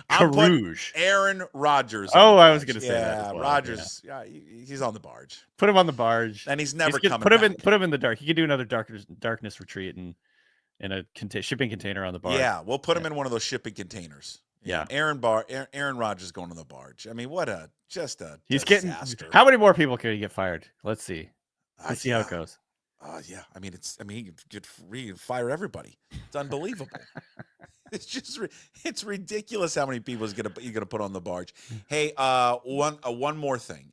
I'm putting Aaron Rodgers. Oh, I was going to say that. Yeah, well. Rodgers. Yeah, he's on the barge. Put him on the barge. And he's never coming back. Put him in the dark. He could do another darkness retreat in a shipping container on the barge. Yeah, we'll put him in one of those shipping containers. Yeah. Aaron Rodgers going on the barge. I mean, what a disaster. How many more people can he get fired? Let's see. Let's see how it goes. Yeah. I mean, he can fire everybody. It's unbelievable. It's ridiculous how many people you're gonna put on the barge. Hey, one more thing.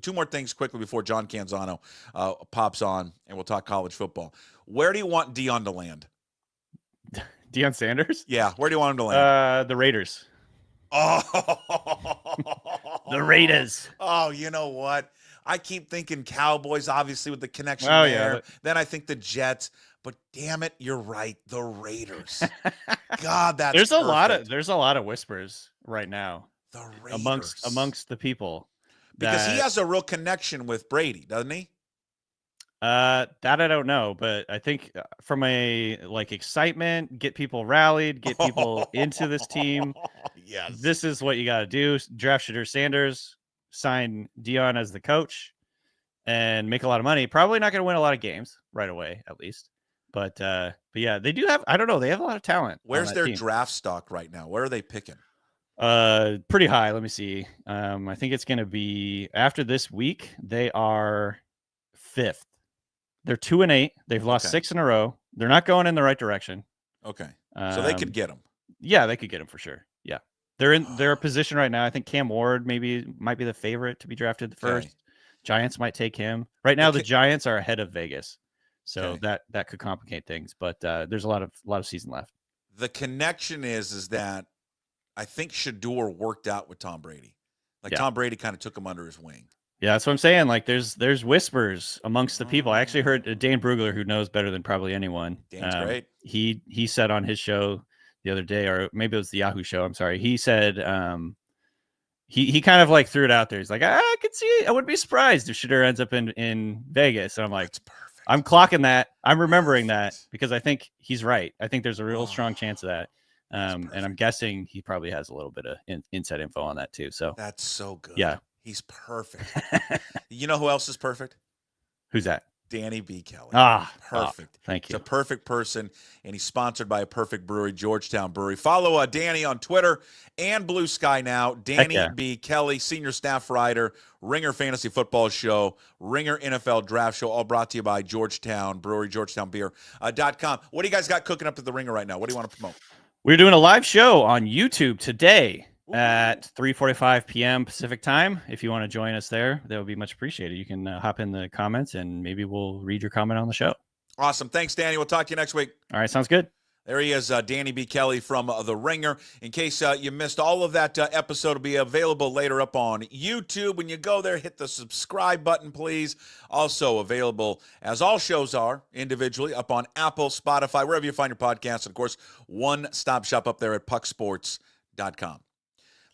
Two more things quickly before John Canzano pops on, and we'll talk college football. Where do you want Deion to land? Deion Sanders? Yeah, where do you want him to land? The Raiders. Oh, The Raiders. Oh, you know what? I keep thinking Cowboys, obviously, with the connection Oh, there. yeah. Then I think the Jets. But damn it, you're right. The Raiders. God, that's There's perfect. a lot of whispers right now The Raiders. amongst the people. Because he that- has a real connection with Brady, doesn't he? that I don't know, but I think from a like excitement, get people rallied, get people into this team. Yes. This is what you got to do. Draft Shadur Sanders, sign Dion as the coach, and make a lot of money. Probably not going to win a lot of games right away, at least. But yeah, they do have. I don't know. They have a lot of talent. Where's their team. draft stock right now? Where are they picking? Pretty high. Let me see. I think it's going to be after this week. They are 5th. They're 2-8. They've lost 6 in a row. They're not going in the right direction. Okay, so they could get him. Yeah, they could get him for sure. Yeah, they're in their position right now. I think Cam Ward might be the favorite to be drafted the first. Okay. Giants might take him. Right now, Okay. the Giants are ahead of Vegas, so Okay. that could complicate things. But there's a lot of season left. The connection is that I think Shador worked out with Tom Brady. Like Yeah. Tom Brady kind of took him under his wing. Yeah, that's what I'm saying. Like, there's whispers amongst the people. I actually heard Dan Brugler, who knows better than probably anyone. Dan's great. He said on his show the other day, or maybe it was the Yahoo show. I'm sorry. He said he kind of like threw it out there. He's like, I could see it. I wouldn't be surprised if Shador ends up in Vegas. And I'm like, That's perfect. I'm clocking that. I'm remembering that because I think he's right. I think there's a real strong chance of that. And I'm guessing he probably has a little bit of inside info on that too. So That's so good. yeah. He's perfect. You know who else is perfect? Who's that? Danny B. Kelly. Perfect. Thank He's you. a perfect person, and he's sponsored by a perfect brewery, Georgetown Brewery. Follow Danny on Twitter and Blue Sky now. Danny yeah. B. Kelly, senior staff writer, Ringer Fantasy Football Show, Ringer NFL Draft Show, all brought to you by Georgetown Brewery, georgetownbeer.com. What do you guys got cooking up at the Ringer right now? What do you want to promote? We're doing a live show on YouTube today at 3:45 p.m. Pacific time. If you want to join us there, that would be much appreciated. You can hop in the comments and maybe we'll read your comment on the show. Awesome. Thanks, Danny. We'll talk to you next week. All right. Sounds good. There he is, Danny B. Kelly from The Ringer. In case you missed all of that episode, will be available later up on YouTube. When you go there, hit the subscribe button, please. Also available, as all shows are, individually, up on Apple, Spotify, wherever you find your podcasts. And, of course, one-stop shop up there at pucksports.com.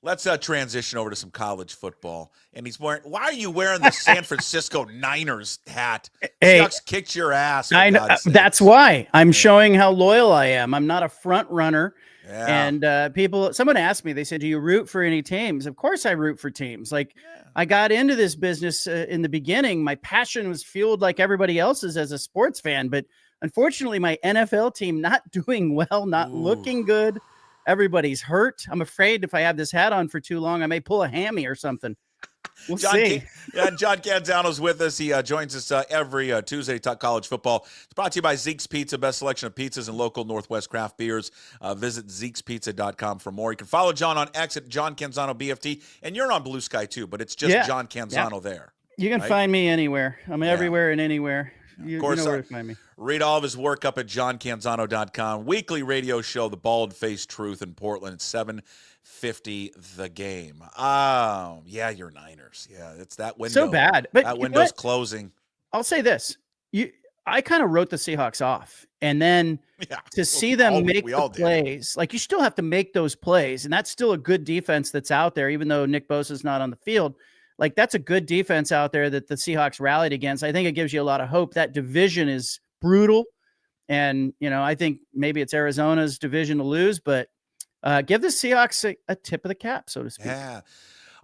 Let's transition over to some college football. And he's wearing. Why are you wearing the San Francisco Niners hat? Hey, Seahawks kicked your ass. I know that's why I'm showing how loyal I am. I'm not a front runner. Yeah. And someone asked me, they said, do you root for any teams? Of course I root for teams. Like I got into this business in the beginning. My passion was fueled like everybody else's as a sports fan. But unfortunately, my NFL team not doing well, not looking good. Everybody's hurt. I'm afraid if I have this hat on for too long, I may pull a hammy or something. We'll see. John Canzano's with us. He joins us every Tuesday to talk college football. It's brought to you by Zeke's Pizza, best selection of pizzas and local Northwest craft beers. Visit Zeke'sPizza.com for more. You can follow John on X at John Canzano BFT, and you're on Blue Sky too, but it's just John Canzano there. You can find me anywhere. I'm everywhere and anywhere. You know where to find me. Read all of his work up at johncanzano.com. Weekly radio show, The Bald-Faced Truth in Portland at 7:50 The Game. Oh, yeah, you're Niners. Yeah, it's that window. So bad. But that window's closing. I'll say this. I kind of wrote the Seahawks off. And then to see them make the plays, like you still have to make those plays. And that's still a good defense that's out there, even though Nick Bosa's not on the field. Like that's a good defense out there that the Seahawks rallied against. I think it gives you a lot of hope. That division is brutal. And, I think maybe it's Arizona's division to lose, but give the Seahawks a tip of the cap, so to speak. Yeah.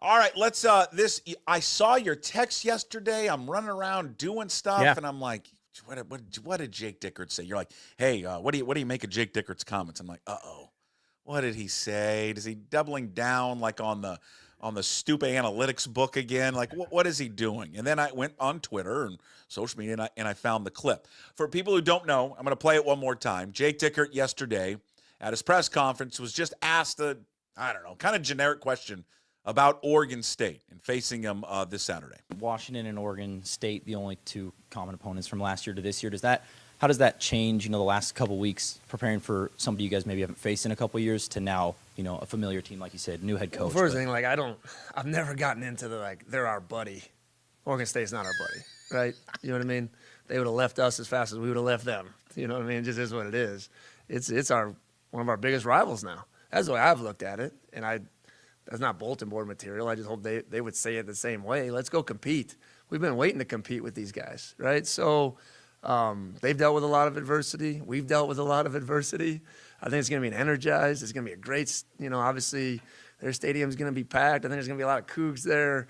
All right, let's I saw your text yesterday. I'm running around doing stuff and I'm like, what did Jake Dickert say? You're like, hey, what do you make of Jake Dickert's comments? I'm like, uh-oh. What did he say? Is he doubling down like on the stupid analytics book again? Like, what is he doing? And then I went on Twitter and social media, and I found the clip. For people who don't know, I'm going to play it one more time. Jake Dickert yesterday at his press conference was just asked a, kind of generic question about Oregon State and facing them this Saturday. Washington and Oregon State, the only two common opponents from last year to this year. How how does that change, the last couple weeks preparing for somebody you guys maybe haven't faced in a couple years to now, a familiar team, like you said, new head coach? Well, first thing, I've never gotten into they're our buddy. Oregon State's not our buddy, right? You know what I mean? They would have left us as fast as we would have left them. You know what I mean? It just is what it is. It's one of our biggest rivals now. That's the way I've looked at it. And that's not bulletin board material. I just hope they would say it the same way. Let's go compete. We've been waiting to compete with these guys, right? So they've dealt with a lot of adversity. We've dealt with a lot of adversity. I think it's going to be energized. It's going to be a great, obviously their stadium's going to be packed. I think there's going to be a lot of Cougs there,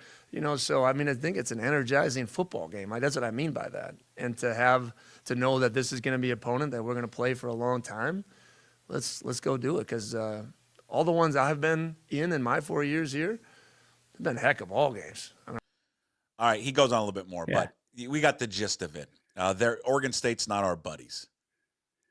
So, I think it's an energizing football game. That's what I mean by that. And to know that this is going to be an opponent that we're going to play for a long time, let's go do it. Because all the ones I've been in my 4 years here, they've been heck of ball games. All right, he goes on a little bit more, but we got the gist of it. Oregon State's not our buddies.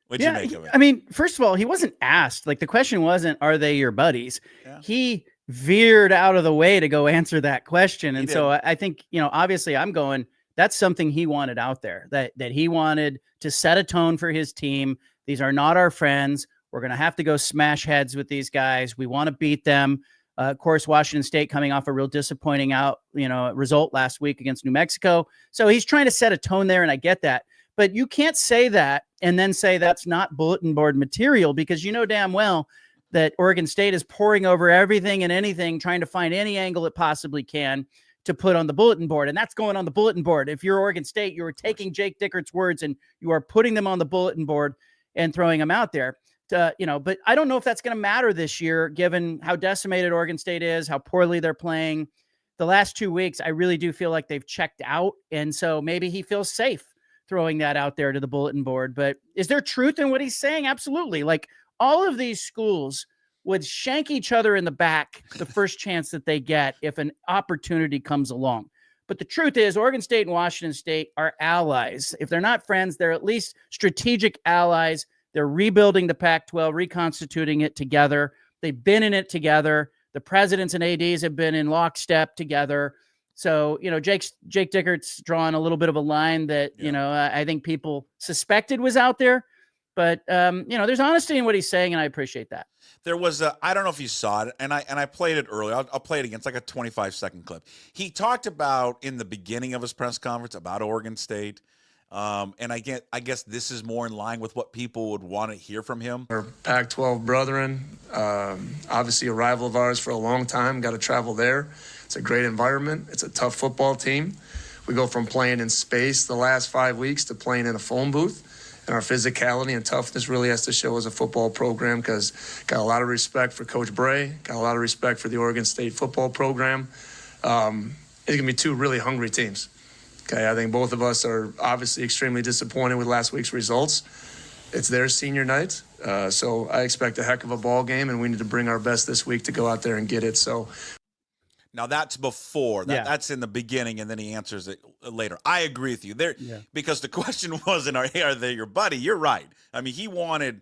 What'd you make of it? First of all, he wasn't asked. The question wasn't, are they your buddies? Yeah. He veered out of the way to go answer that question. And so I think, obviously I'm going, that's something he wanted out there, that he wanted to set a tone for his team. These are not our friends. We're going to have to go smash heads with these guys. We want to beat them. Of course, Washington State coming off a real disappointing result last week against New Mexico. So he's trying to set a tone there, and I get that. But you can't say that and then say that's not bulletin board material, because you know damn well that Oregon State is pouring over everything and anything, trying to find any angle it possibly can to put on the bulletin board. And that's going on the bulletin board. If you're Oregon State, you are taking Jake Dickert's words and you are putting them on the bulletin board and throwing them out there. But I don't know if that's going to matter this year, given how decimated Oregon State is, how poorly they're playing. The last 2 weeks, I really do feel like they've checked out. And so maybe he feels safe throwing that out there to the bulletin board. But is there truth in what he's saying? Absolutely. All of these schools would shank each other in the back the first chance that they get if an opportunity comes along. But the truth is, Oregon State and Washington State are allies. If they're not friends, they're at least strategic allies. They're rebuilding the Pac-12, reconstituting it together. They've been in it together. The presidents and ADs have been in lockstep together. So, Jake Dickert's drawn a little bit of a line that, I think people suspected was out there. But, there's honesty in what he's saying, and I appreciate that. There was I don't know if you saw it, and I played it earlier. I'll play it again. It's like a 25-second clip. He talked about, in the beginning of his press conference, about Oregon State. And I guess this is more in line with what people would want to hear from him. Our Pac-12 brethren, obviously a rival of ours for a long time, got to travel there. It's a great environment. It's a tough football team. We go from playing in space the last 5 weeks to playing in a phone booth. And our physicality and toughness really has to show as a football program, because got a lot of respect for Coach Bray, got a lot of respect for the Oregon State football program. It's going to be two really hungry teams. Okay, I think both of us are obviously extremely disappointed with last week's results. It's their senior night, so I expect a heck of a ball game, and we need to bring our best this week to go out there and get it. So, now that's before that's in the beginning, and then he answers it later. I agree with you there, because the question wasn't, are they your buddy? You're right. He wanted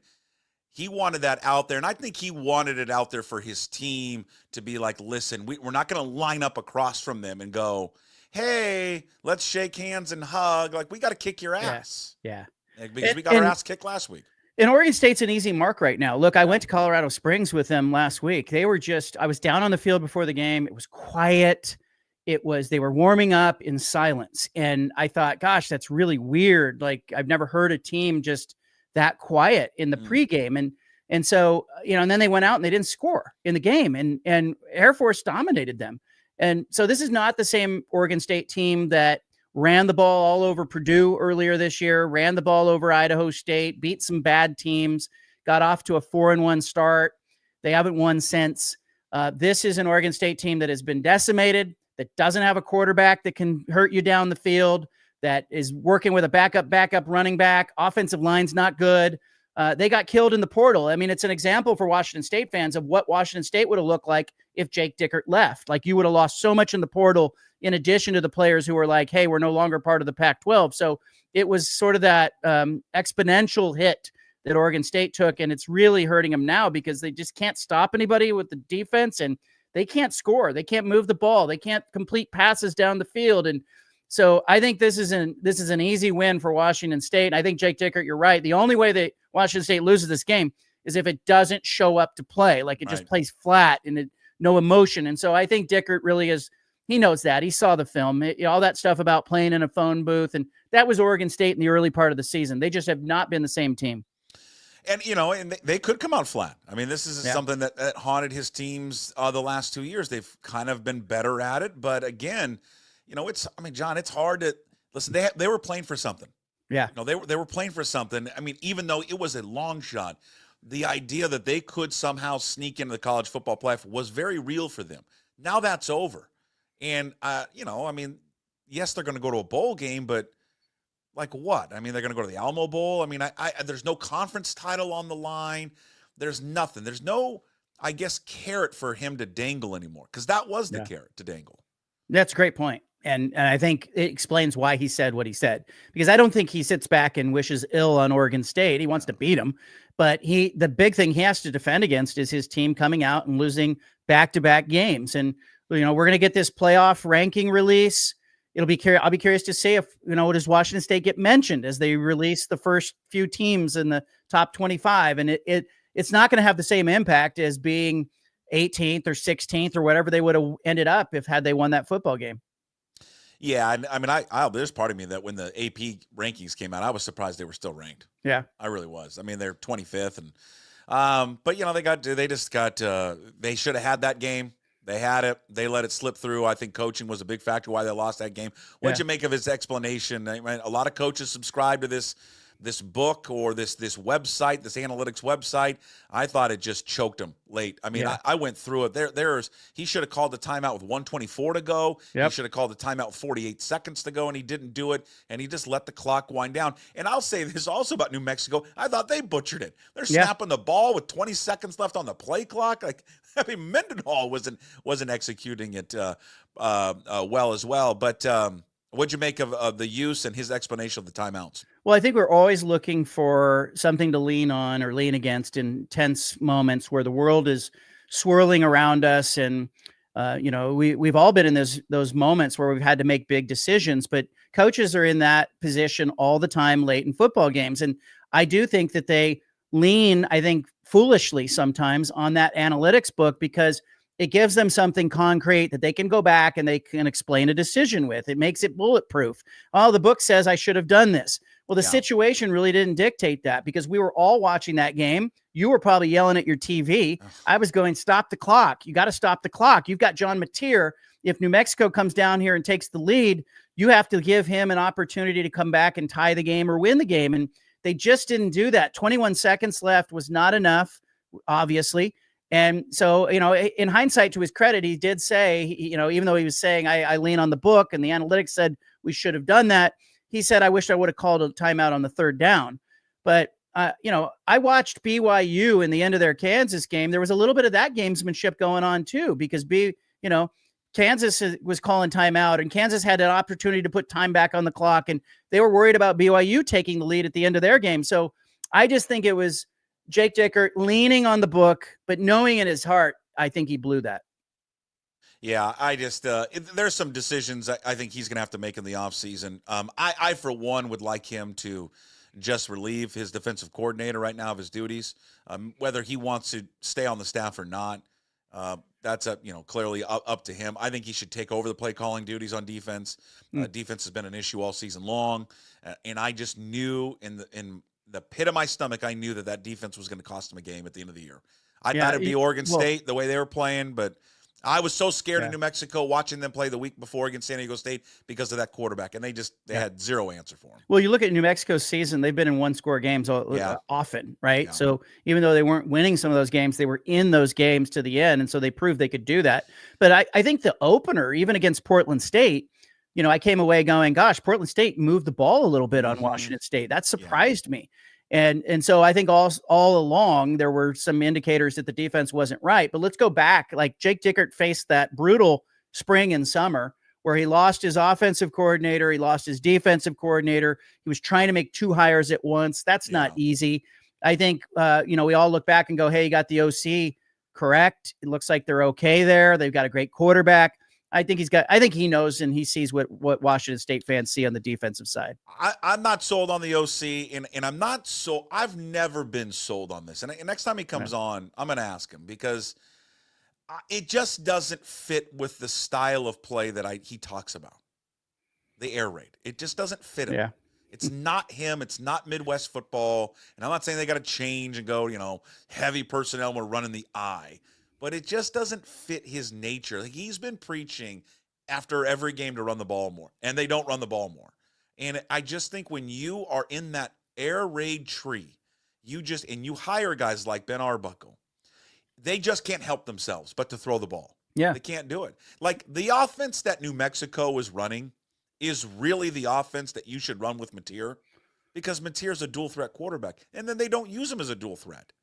that out there, and I think he wanted it out there for his team to be like, listen, we're not going to line up across from them and go, hey, let's shake hands and hug. We got to kick your ass. Yeah. Because we got our ass kicked last week. And Oregon State's an easy mark right now. Look, I went to Colorado Springs with them last week. I was down on the field before the game. It was quiet. They were warming up in silence. And I thought, gosh, that's really weird. I've never heard a team just that quiet in the pregame. And so, and then they went out and they didn't score in the game, and Air Force dominated them. And so this is not the same Oregon State team that ran the ball all over Purdue earlier this year, ran the ball over Idaho State, beat some bad teams, got off to a 4-1 start. They haven't won since. This is an Oregon State team that has been decimated, that doesn't have a quarterback that can hurt you down the field, that is working with a backup running back. Offensive line's not good. They got killed in the portal. It's an example for Washington State fans of what Washington State would have looked like if Jake Dickert left. You would have lost so much in the portal, in addition to the players who were like, hey, we're no longer part of the Pac-12. So it was sort of that exponential hit that Oregon State took, and it's really hurting them now because they just can't stop anybody with the defense, and they can't score. They can't move the ball. They can't complete passes down the field. And So I think this is an easy win for Washington State. And I think, Jake Dickert, you're right. The only way that Washington State loses this game is if it doesn't show up to play, like it just plays flat and no emotion. And so I think Dickert really he knows that. He saw the film, all that stuff about playing in a phone booth. And that was Oregon State in the early part of the season. They just have not been the same team. And, and they could come out flat. I mean, this is something that haunted his teams the last 2 years. They've kind of been better at it. But again, John, it's hard to listen. They were playing for something. Yeah. They were playing for something. I mean, even though it was a long shot, the idea that they could somehow sneak into the college football playoff was very real for them. Now that's over. And, yes, they're going to go to a bowl game, but like what? I mean, they're going to go to the Alamo Bowl. I mean, there's no conference title on the line. There's nothing. There's no, I guess, carrot for him to dangle anymore, because that was the carrot to dangle. That's a great point. And I think it explains why he said what he said, because I don't think he sits back and wishes ill on Oregon State. He wants to beat them, but the big thing he has to defend against is his team coming out and losing back-to-back games. And, we're going to get this playoff ranking release. I'll be curious to see if, does Washington State get mentioned as they release the first few teams in the top 25. And it's not going to have the same impact as being 18th or 16th or whatever they would have ended up had they won that football game. Yeah, I mean, there's part of me that when the AP rankings came out, I was surprised they were still ranked. Yeah, I really was. I mean, they're 25th, and but they should have had that game. They had it. They let it slip through. I think coaching was a big factor why they lost that game. What'd you make of his explanation? I mean, a lot of coaches subscribe to this book or this website, this analytics website. I thought it just choked him late. I mean, I went through it. He should have called the timeout with 1:24 to go. Yep. He should have called the timeout with 48 seconds to go, and he didn't do it, and he just let the clock wind down. And I'll say this also about New Mexico. I thought they butchered it. They're snapping the ball with 20 seconds left on the play clock. Mendenhall wasn't executing it well as well. But what'd you make of the use and his explanation of the timeouts? Well, I think we're always looking for something to lean on or lean against in tense moments where the world is swirling around us. And, we've all been in those moments where we've had to make big decisions, but coaches are in that position all the time late in football games. And I do think that they lean, I think, foolishly sometimes on that analytics book, because it gives them something concrete that they can go back and they can explain a decision with. It makes it bulletproof. Oh, the book says I should have done this. Well, the situation really didn't dictate that, because we were all watching that game. You were probably yelling at your TV. I was going, stop the clock. You got to stop the clock. You've got John Mateer. If New Mexico comes down here and takes the lead, you have to give him an opportunity to come back and tie the game or win the game. And they just didn't do that. 21 seconds left was not enough, obviously. And so, in hindsight, to his credit, he did say, even though he was saying, I lean on the book and the analytics said we should have done that, he said, I wish I would have called a timeout on the third down. But, I watched BYU in the end of their Kansas game. There was a little bit of that gamesmanship going on too, because Kansas was calling timeout, and Kansas had an opportunity to put time back on the clock, and they were worried about BYU taking the lead at the end of their game. So I just think it was Jake Dickert leaning on the book, but knowing in his heart, I think he blew that. Yeah, I just there's some decisions I think he's going to have to make in the offseason. I, for one, would like him to just relieve his defensive coordinator right now of his duties, whether he wants to stay on the staff or not. That's clearly up to him. I think he should take over the play calling duties on defense. Defense has been an issue all season long, and I just knew in the pit of my stomach, I knew that defense was going to cost him a game at the end of the year. I thought it'd be Oregon State the way they were playing, but I was so scared of New Mexico watching them play the week before against San Diego State because of that quarterback, and they had zero answer for him. Well, you look at New Mexico's season; they've been in one-score games often, right? Yeah. So even though they weren't winning some of those games, they were in those games to the end, and so they proved they could do that. But I think the opener, even against Portland State, I came away going, "Gosh, Portland State moved the ball a little bit on Washington State. That surprised me." And so I think all along there were some indicators that the defense wasn't right. But let's go back. Like Jake Dickert faced that brutal spring and summer where he lost his offensive coordinator, he lost his defensive coordinator. He was trying to make two hires at once. That's not easy. I think we all look back and go, "Hey, you got the OC correct. It looks like they're okay there. They've got a great quarterback." I think he knows and he sees what Washington State fans see on the defensive side. I'm not sold on the OC, and I'm not so. I've never been sold on this. And next time he comes on, I'm going to ask him because it just doesn't fit with the style of play that he talks about. The air raid. It just doesn't fit him. Yeah. It's not him. It's not Midwest football. And I'm not saying they got to change and go, heavy personnel, we're running the eye. But it just doesn't fit his nature. Like, he's been preaching after every game to run the ball more, and they don't run the ball more. And I just think when you are in that air raid tree, you hire guys like Ben Arbuckle, they just can't help themselves but to throw the ball. Yeah. They can't do it. Like, the offense that New Mexico is running is really the offense that you should run with Mateer, because Mateer's a dual threat quarterback, and then they don't use him as a dual threat.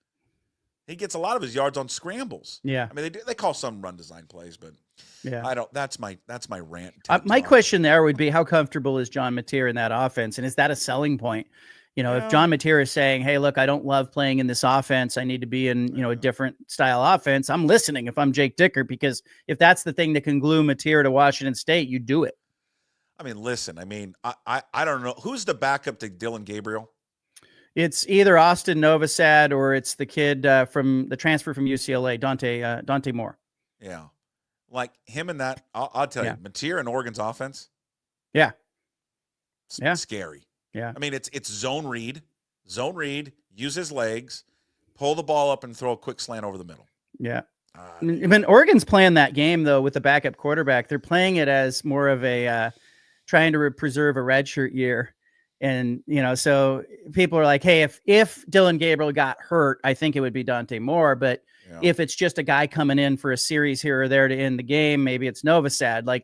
He gets a lot of his yards on scrambles. Yeah. I mean, they call some run design plays, but yeah, that's my rant. My question there would be, how comfortable is John Mateer in that offense? And is that a selling point? If John Mateer is saying, hey, look, I don't love playing in this offense, I need to be in, a different style offense, I'm listening if I'm Jake Dickert, because if that's the thing that can glue Mateer to Washington State, you do it. I mean, listen, I don't know. Who's the backup to Dylan Gabriel? It's either Austin Novosad or it's the kid from the transfer from UCLA, Dante Moore. Yeah. Like him and that, I'll tell you, Mateer and Oregon's offense. Yeah. It's scary. Yeah. I mean, it's zone read, use his legs, pull the ball up and throw a quick slant over the middle. Yeah. When Oregon's playing that game, though, with the backup quarterback, they're playing it as more of a trying to preserve a redshirt year. And, so people are like, hey, if Dylan Gabriel got hurt, I think it would be Dante Moore. But if it's just a guy coming in for a series here or there to end the game, maybe it's Novosad.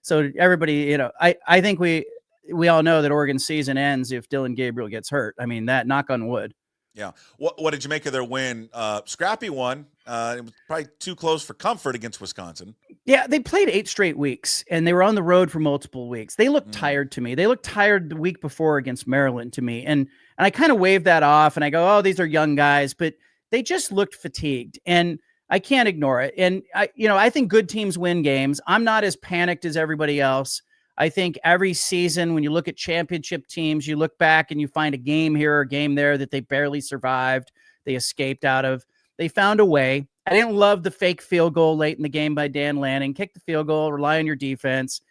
So everybody, I think we all know that Oregon's season ends if Dylan Gabriel gets hurt. I mean, that, knock on wood. Yeah. What did you make of their win? Scrappy won. It was probably too close for comfort against Wisconsin. Yeah, they played 8 straight weeks, and they were on the road for multiple weeks. They looked tired to me. They looked tired the week before against Maryland to me. And I kind of waved that off, and I go, oh, these are young guys. But they just looked fatigued, and I can't ignore it. And, I think good teams win games. I'm not as panicked as everybody else. I think every season, when you look at championship teams, you look back and you find a game here or a game there that they barely survived, they escaped out of. They found a way. I didn't love the fake field goal late in the game by Dan Lanning. Kick the field goal, rely on your defense.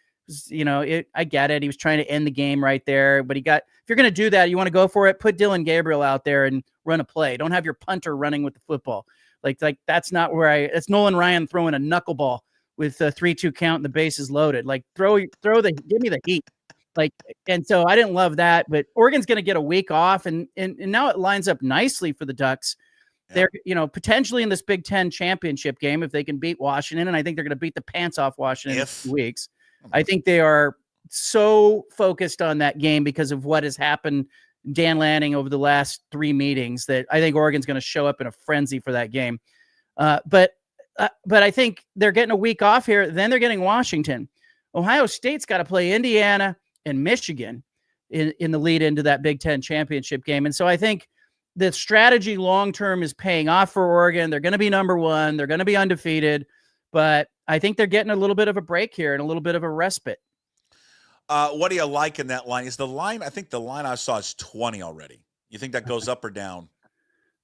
I get it. He was trying to end the game right there, but if you're going to do that, you want to go for it, put Dylan Gabriel out there and run a play. Don't have your punter running with the football. Like that's not where it's Nolan Ryan throwing a knuckleball with a 3-2 count and the bases loaded. Like give me the heat. And so I didn't love that, but Oregon's going to get a week off and now it lines up nicely for the Ducks. They're, potentially in this Big Ten championship game if they can beat Washington, and I think they're going to beat the pants off Washington in 2 weeks. I think they are so focused on that game because of what has happened, Dan Lanning, over the last 3 meetings, that I think Oregon's going to show up in a frenzy for that game. But I think they're getting a week off here. Then they're getting Washington. Ohio State's got to play Indiana and Michigan in the lead into that Big Ten championship game. And so I think the strategy long-term is paying off for Oregon. They're going to be number 1. They're going to be undefeated, but I think they're getting a little bit of a break here and a little bit of a respite. What do you like in that line? I think the line I saw is 20 already. You think that goes up or down?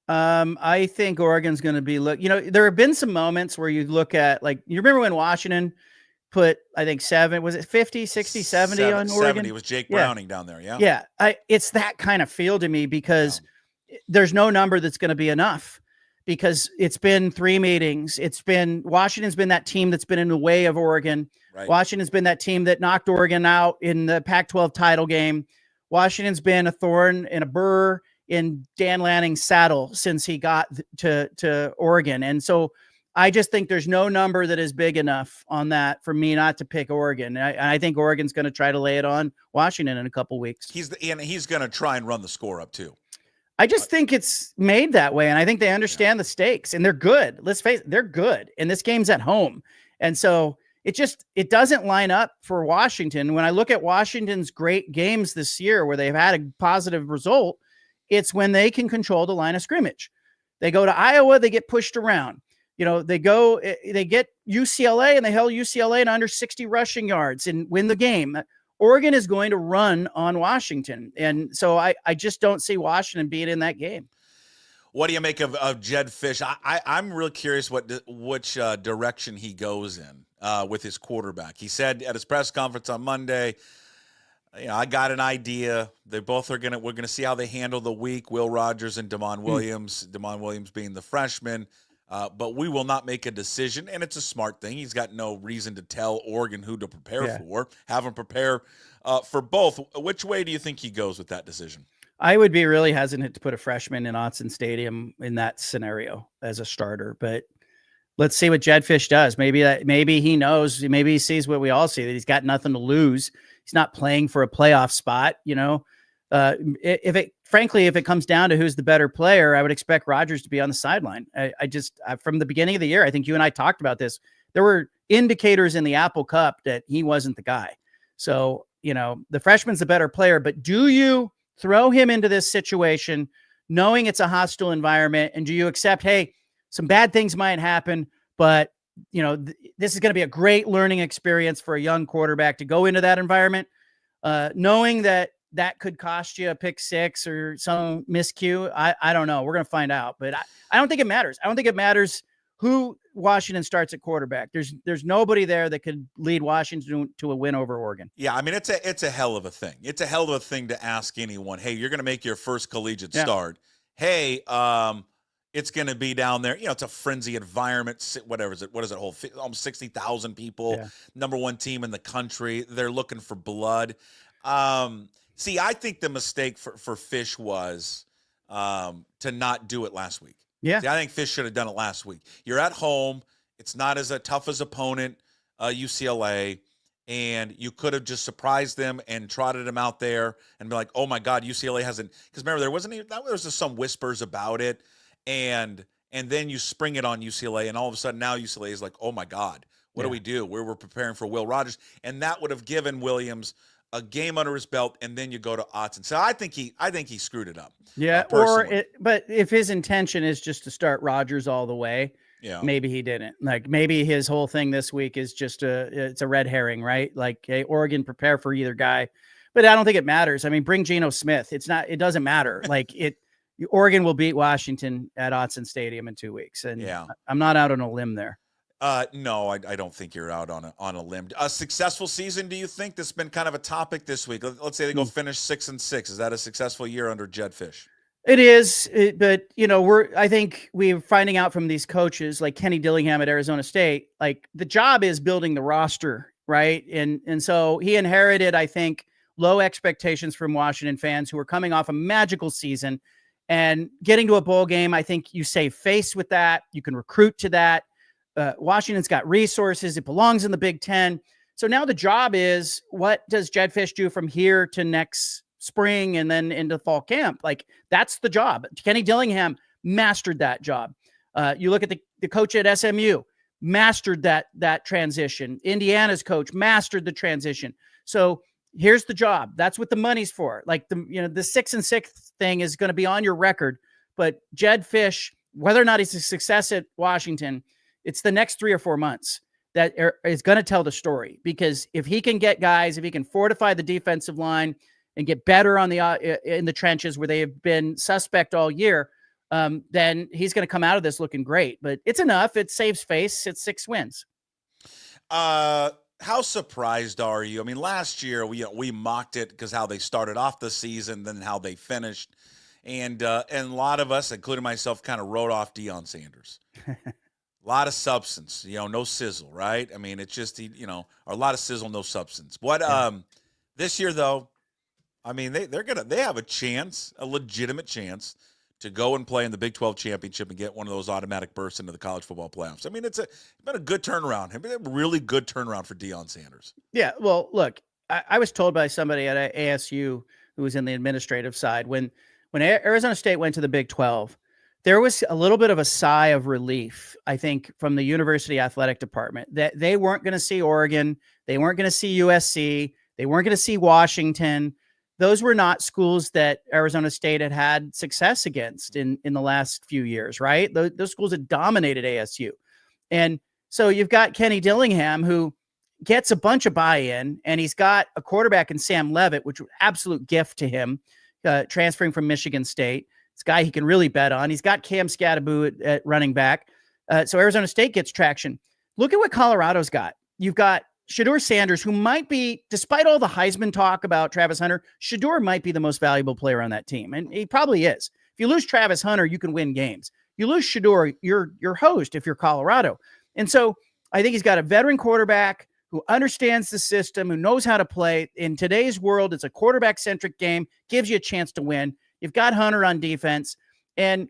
I think Oregon's going to be there have been some moments where you look at, you remember when Washington put, I think 50, 60, 70 on Oregon? 70 was Jake Browning down there. Yeah. Yeah. It's that kind of feel to me because there's no number that's going to be enough, because it's been 3 meetings. Washington's been that team that's been in the way of Oregon. Right. Washington's been that team that knocked Oregon out in the Pac-12 title game. Washington's been a thorn and a burr in Dan Lanning's saddle since he got to Oregon. And so I just think there's no number that is big enough on that for me not to pick Oregon. I think Oregon's going to try to lay it on Washington in a couple weeks. He's going to try and run the score up too. I just think it's made that way, and I think they understand the stakes, and they're good. Let's face it, they're good, and this game's at home. And so it doesn't line up for Washington. When I look at Washington's great games this year where they've had a positive result, it's when they can control the line of scrimmage. They go to Iowa, they get pushed around. they get UCLA and they held UCLA in under 60 rushing yards and win the game. Oregon is going to run on Washington. And so I just don't see Washington being in that game. What do you make of Jed Fish? I'm real curious which direction he goes in with his quarterback. He said at his press conference on Monday, I got an idea. They both we're gonna see how they handle the week. Will Rogers and Damon Williams. Damon Williams being the freshman. But we will not make a decision, and it's a smart thing. He's got no reason to tell Oregon who to prepare for. Have them prepare for both. Which way do you think he goes with that decision? I would be really hesitant to put a freshman in Autzen Stadium in that scenario as a starter, but let's see what Jed Fish does. Maybe he knows, maybe he sees what we all see, that he's got nothing to lose. He's not playing for a playoff spot, if it comes down to who's the better player, I would expect Rodgers to be on the sideline. From the beginning of the year, I think you and I talked about this. There were indicators in the Apple Cup that he wasn't the guy. So, the freshman's the better player, but do you throw him into this situation knowing it's a hostile environment? And do you accept, hey, some bad things might happen, but this is going to be a great learning experience for a young quarterback to go into that environment, knowing that could cost you a pick six or some miscue. I don't know. We're going to find out, but I don't think it matters. I don't think it matters who Washington starts at quarterback. There's nobody there that could lead Washington to a win over Oregon. Yeah, I mean, it's a hell of a thing. It's a hell of a thing to ask anyone, hey, you're going to make your first collegiate start. Hey, it's going to be down there. It's a frenzy environment. Whatever is it? What is it? Almost 60,000 people. Yeah. Number one team in the country. They're looking for blood. See, I think the mistake for Fish was to not do it last week. Yeah. See, I think Fish should have done it last week. You're at home. It's not as a tough as opponent, UCLA, and you could have just surprised them and trotted them out there and be like, oh, my God, UCLA hasn't – because remember, there was just some whispers about it, and then you spring it on UCLA, and all of a sudden now UCLA is like, oh, my God, what do we do? We're preparing for Will Rogers, and that would have given Williams – a game under his belt, and then you go to Autzen. So I think he screwed it up. Yeah, but if his intention is just to start Rodgers all the way, maybe he didn't. Like maybe his whole thing this week is just it's a red herring, right? Like, hey, Oregon, prepare for either guy. But I don't think it matters. I mean, bring Geno Smith. It doesn't matter. Like Oregon will beat Washington at Autzen Stadium in 2 weeks, and I'm not out on a limb there. No, I don't think you're out on a limb. A successful season, do you think? That's been kind of a topic this week. Let's say they go finish 6-6. Is that a successful year under Jed Fish? It is, but I think we're finding out from these coaches like Kenny Dillingham at Arizona State, like the job is building the roster, right? And so he inherited, I think, low expectations from Washington fans who were coming off a magical season and getting to a bowl game. I think you save face with that. You can recruit to that. Washington's got resources. It belongs in the Big Ten. So now the job is, what does Jed Fish do from here to next spring and then into fall camp? Like, that's the job. Kenny Dillingham mastered that job. You look at the coach at SMU, mastered that transition. Indiana's coach mastered the transition. So here's the job. That's what the money's for. Like the 6-6 thing is going to be on your record, but Jed Fish, whether or not he's a success at Washington, it's the next 3 or 4 months that is going to tell the story, because if he can get guys, if he can fortify the defensive line and get better on in the trenches where they have been suspect all year, then he's going to come out of this looking great. But it's enough. It saves face. It's 6 wins. How surprised are you? I mean, last year we mocked it because how they started off the season, then how they finished, and a lot of us, including myself, kind of wrote off Deion Sanders. A lot of substance, no sizzle, right? I mean, it's just, a lot of sizzle, no substance. What this year though, I mean, they have a chance, a legitimate chance to go and play in the Big 12 championship and get one of those automatic berths into the college football playoffs. I mean, it's been a good turnaround. It's been a really good turnaround for Deion Sanders. Yeah. Well, look, I was told by somebody at ASU who was in the administrative side, when Arizona State went to the Big 12, there was a little bit of a sigh of relief, I think, from the university athletic department, that they weren't going to see Oregon. They weren't going to see USC. They weren't going to see Washington. Those were not schools that Arizona State had success against in the last few years, right? Those schools had dominated ASU. And so you've got Kenny Dillingham, who gets a bunch of buy-in, and he's got a quarterback in Sam Levitt, which was an absolute gift to him, transferring from Michigan State. It's a guy he can really bet on. He's got Cam Scatterbo at running back. So Arizona State gets traction. Look at what Colorado's got. You've got Shedeur Sanders, who might be, despite all the Heisman talk about Travis Hunter, Shedeur might be the most valuable player on that team. And he probably is. If you lose Travis Hunter, you can win games. You lose Shedeur, you're host if you're Colorado. And so I think he's got a veteran quarterback who understands the system, who knows how to play. In today's world, it's a quarterback-centric game, gives you a chance to win. You've got Hunter on defense. And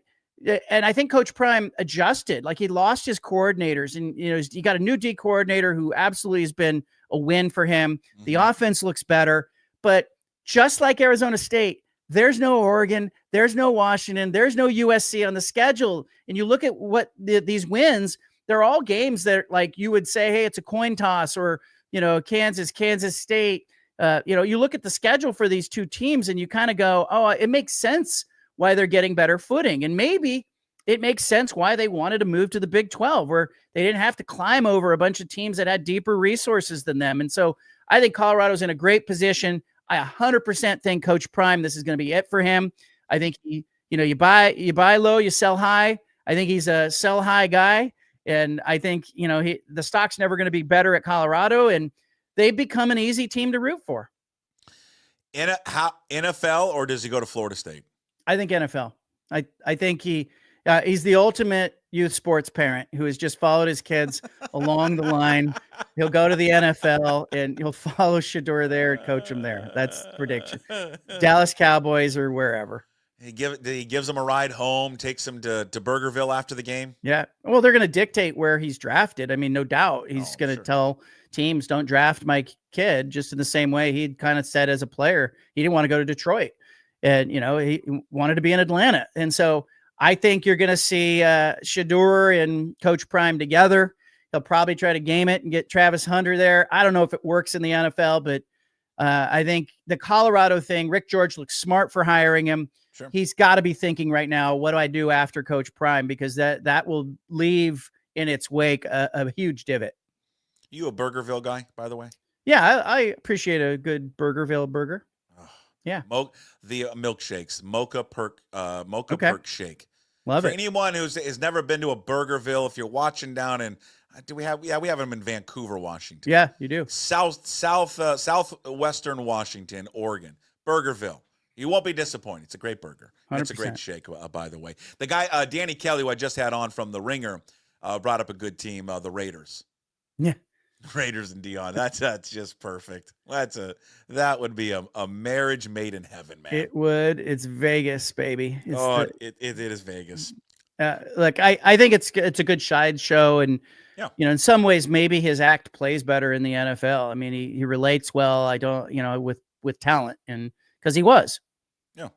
I think Coach Prime adjusted. Like, he lost his coordinators, and you got a new D coordinator who absolutely has been a win for him. Mm-hmm. The offense looks better, but just like Arizona State, there's no Oregon, there's no Washington, there's no USC on the schedule. And you look at what these wins, they're all games that, like, you would say, hey, it's a coin toss, or Kansas State. You look at the schedule for these two teams, and you kind of go, oh, it makes sense why they're getting better footing. And maybe it makes sense why they wanted to move to the Big 12, where they didn't have to climb over a bunch of teams that had deeper resources than them. And so I think Colorado's in a great position. I 100% think Coach Prime, this is going to be it for him. I think you buy low, you sell high. I think he's a sell high guy. And I think, the stock's never going to be better at Colorado, and they've become an easy team to root for. NFL, or does he go to Florida State? I think NFL. I think he's the ultimate youth sports parent who has just followed his kids along the line. He'll go to the NFL and he'll follow Shedeur there and coach him there. That's the prediction. Dallas Cowboys or wherever. He gives them a ride home, takes them to Burgerville after the game. Yeah. Well, they're going to dictate where he's drafted. I mean, no doubt he's going to tell teams, don't draft my kid, just in the same way he'd kind of said as a player, he didn't want to go to Detroit. And, he wanted to be in Atlanta. And so I think you're going to see Shedeur and Coach Prime together. He'll probably try to game it and get Travis Hunter there. I don't know if it works in the NFL, but I think the Colorado thing, Rick George looks smart for hiring him. Sure. He's got to be thinking right now, what do I do after Coach Prime? Because that will leave in its wake a huge divot. You a Burgerville guy, by the way? Yeah, I appreciate a good Burgerville burger. Yeah. The milkshakes, mocha perk shake. Love For it. anyone has never been to a Burgerville, if you're watching down in, we have them in Vancouver, Washington. Yeah, you do. Southwestern Washington, Oregon, Burgerville. You won't be disappointed. It's a great burger. 100%. It's a great shake, by the way. The guy, Danny Kelly, who I just had on from The Ringer, brought up a good team, the Raiders. Yeah. Raiders and Dion. That's just perfect. That would be a marriage made in heaven, man. It would. It's Vegas, baby. It is Vegas. Look, I think it's a good side show, and in some ways maybe his act plays better in the NFL. I mean, he relates well. I don't, with talent, and because he was. Yeah.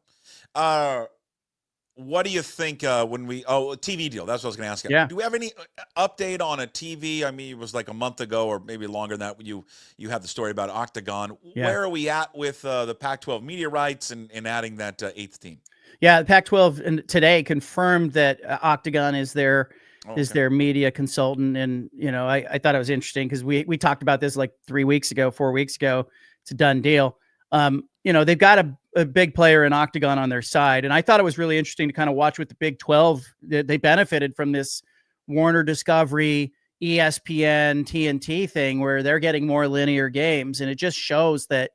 What do you think when TV deal? That's what I was going to ask you. Yeah. Do we have any update on a TV? I mean, it was like a month ago or maybe longer than that. You had the story about Octagon. Yeah. Where are we at with the Pac-12 media rights and adding that eighth team? Yeah, the Pac-12 today confirmed that Octagon is their media consultant. And, I thought it was interesting because we talked about this like 4 weeks ago. It's a done deal. They've got a big player in Octagon on their side. And I thought it was really interesting to kind of watch with the Big 12. They benefited from this Warner Discovery, ESPN, TNT thing where they're getting more linear games. And it just shows that,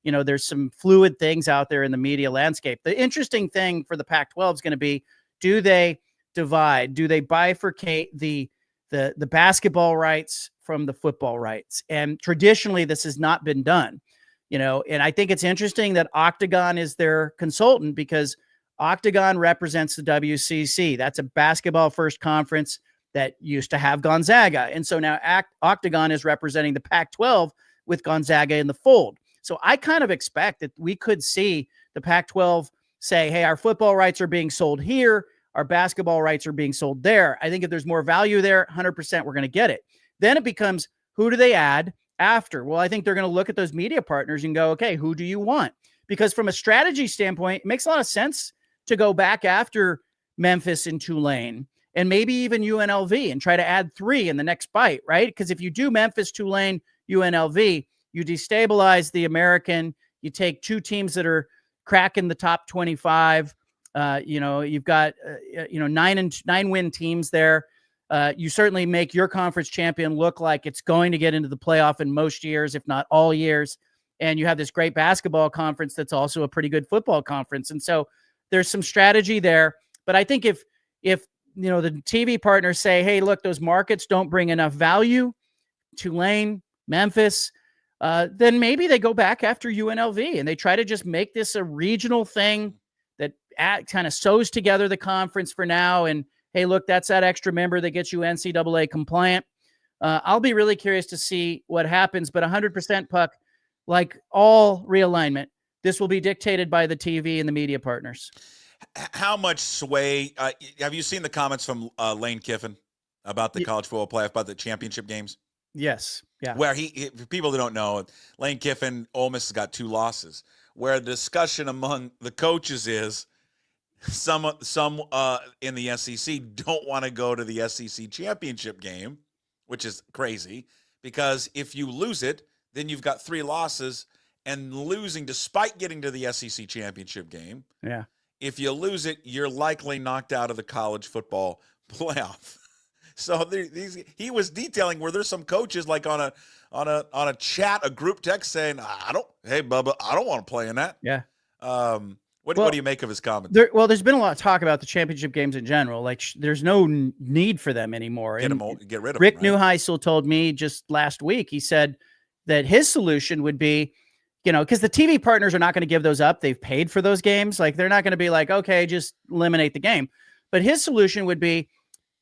there's some fluid things out there in the media landscape. The interesting thing for the Pac-12 is going to be, do they divide? Do they bifurcate the basketball rights from the football rights? And traditionally, this has not been done. And I think it's interesting that Octagon is their consultant because Octagon represents the WCC. That's a basketball first conference that used to have Gonzaga. And so now Octagon is representing the Pac-12 with Gonzaga in the fold. So I kind of expect that we could see the Pac-12 say, hey, our football rights are being sold here. Our basketball rights are being sold there. I think if there's more value there, 100% we're going to get it. Then it becomes, who do they add after? Well, I think they're going to look at those media partners and go, okay, who do you want? Because from a strategy standpoint, it makes a lot of sense to go back after Memphis and Tulane and maybe even UNLV and try to add 3 in the next bite, right? Because if you do Memphis, Tulane, UNLV, you destabilize the American. You take 2 teams that are cracking the top 25. You've got 9-win teams there. You certainly make your conference champion look like it's going to get into the playoff in most years, if not all years. And you have this great basketball conference that's also a pretty good football conference. And so there's some strategy there. But I think if the TV partners say, hey, look, those markets don't bring enough value, Tulane, Memphis, then maybe they go back after UNLV and they try to just make this a regional thing that kind of sews together the conference for now. And hey, look, that's that extra member that gets you NCAA compliant. I'll be really curious to see what happens, but 100% Puck, like all realignment, this will be dictated by the TV and the media partners. How much sway? Have you seen the comments from Lane Kiffin about the college football playoff, about the championship games? Yes. Yeah. Where he for people that don't know, Lane Kiffin, Ole Miss has got 2 losses. Where the discussion among the coaches is some in the SEC don't want to go to the SEC championship game, which is crazy because if you lose it, then you've got 3 losses, and losing despite getting to the SEC championship game. Yeah. If you lose it, you're likely knocked out of the college football playoff. So he was detailing where there's some coaches like on a chat, a group text saying, hey Bubba, I don't want to play in that. Yeah. What do you make of his comments? There's been a lot of talk about the championship games in general. Like there's no need for them anymore. Get rid of Rick them, right? Neuheisel told me just last week, he said that his solution would be, because the TV partners are not going to give those up. They've paid for those games. Like they're not going to be like, okay, just eliminate the game. But his solution would be,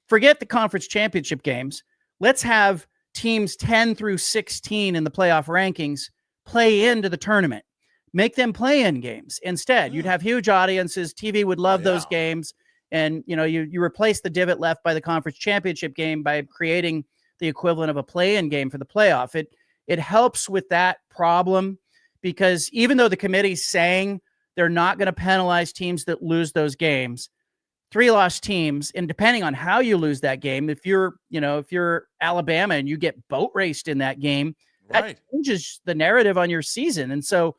forget the conference championship games. Let's have teams 10 through 16 in the playoff rankings play into the tournament. Make them play in games instead. You'd have huge audiences. TV would love those games. And, you replace the divot left by the conference championship game by creating the equivalent of a play-in game for the playoff. It helps with that problem because even though the committee's saying they're not going to penalize teams that lose those games, 3-loss teams, and depending on how you lose that game, if you're Alabama and you get boat raced in that game, that changes the narrative on your season. And so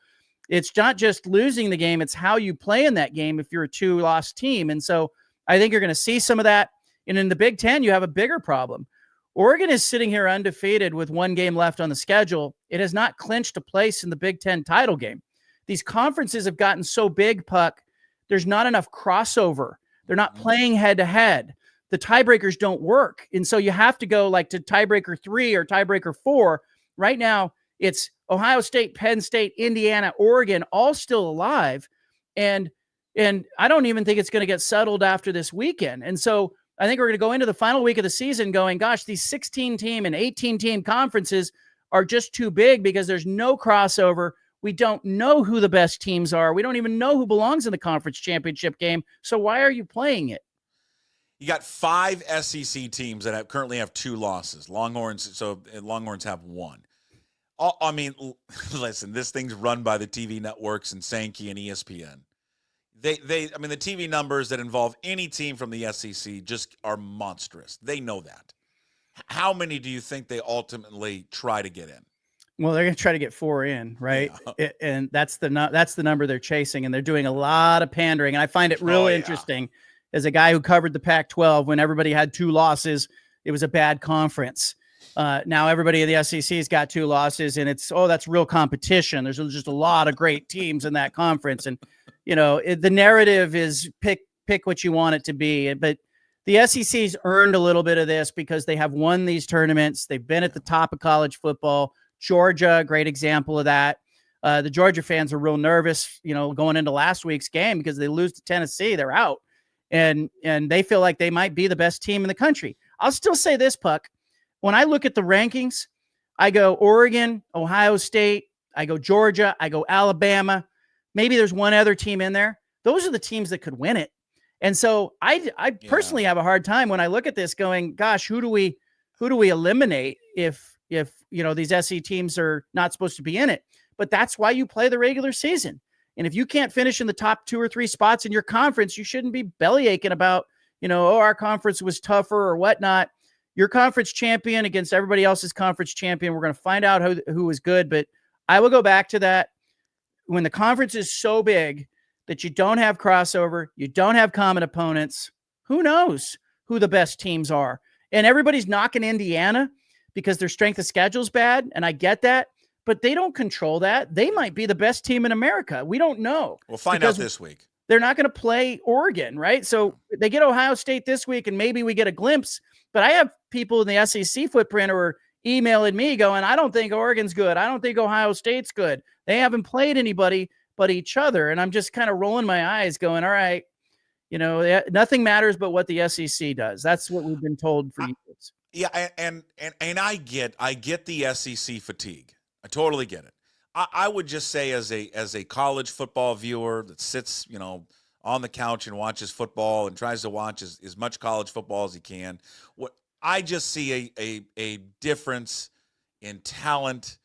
it's not just losing the game, it's how you play in that game if you're a 2-loss team. And so I think you're going to see some of that. And in the Big Ten, you have a bigger problem. Oregon is sitting here undefeated with 1 game left on the schedule. It has not clinched a place in the Big Ten title game. These conferences have gotten so big, Puck, there's not enough crossover. They're not playing head-to-head. The tiebreakers don't work. And so you have to go like to tiebreaker 3 or tiebreaker 4. Right now, it's Ohio State, Penn State, Indiana, Oregon, all still alive. And I don't even think it's going to get settled after this weekend. And so I think we're going to go into the final week of the season going, gosh, these 16-team and 18-team conferences are just too big because there's no crossover. We don't know who the best teams are. We don't even know who belongs in the conference championship game. So why are you playing it? You got 5 SEC teams that currently have 2 losses. Longhorns have 1. I mean, listen, this thing's run by the TV networks and Sankey and ESPN. The TV numbers that involve any team from the SEC just are monstrous. They know that. How many do you think they ultimately try to get in? Well, they're going to try to get 4 in, right? Yeah. And that's the number they're chasing, and they're doing a lot of pandering. And I find it really interesting as a guy who covered the Pac-12 when everybody had 2 losses. It was a bad conference. Now everybody in the SEC has got 2 losses, and that's real competition. There's just a lot of great teams in that conference, and the narrative is pick what you want it to be. But the SEC's earned a little bit of this because they have won these tournaments. They've been at the top of college football. Georgia, great example of that. The Georgia fans are real nervous, going into last week's game because they lose to Tennessee, they're out, and they feel like they might be the best team in the country. I'll still say this, Puck. When I look at the rankings, I go Oregon, Ohio State, I go Georgia, I go Alabama. Maybe there's one other team in there. Those are the teams that could win it. And so I personally have a hard time when I look at this going, gosh, who do we eliminate if these SEC teams are not supposed to be in it? But that's why you play the regular season. And if you can't finish in the top 2 or 3 spots in your conference, you shouldn't be bellyaching about, oh, our conference was tougher or whatnot. Your conference champion against everybody else's conference champion. We're going to find out who was good. But I will go back to that. When the conference is so big that you don't have crossover, you don't have common opponents, who knows who the best teams are? And everybody's knocking Indiana because their strength of schedule is bad. And I get that, but they don't control that. They might be the best team in America. We don't know. We'll find out this week. They're not going to play Oregon, right? So they get Ohio State this week, and maybe we get a glimpse. But I have people in the SEC footprint who are emailing me going, I don't think Oregon's good. I don't think Ohio State's good. They haven't played anybody but each other. And I'm just kind of rolling my eyes going, all right, nothing matters but what the SEC does. That's what we've been told for years. Yeah, and I get the SEC fatigue. I totally get it. I would just say as a college football viewer that sits, on the couch and watches football and tries to watch as much college football as he can, what I just see a difference in talent,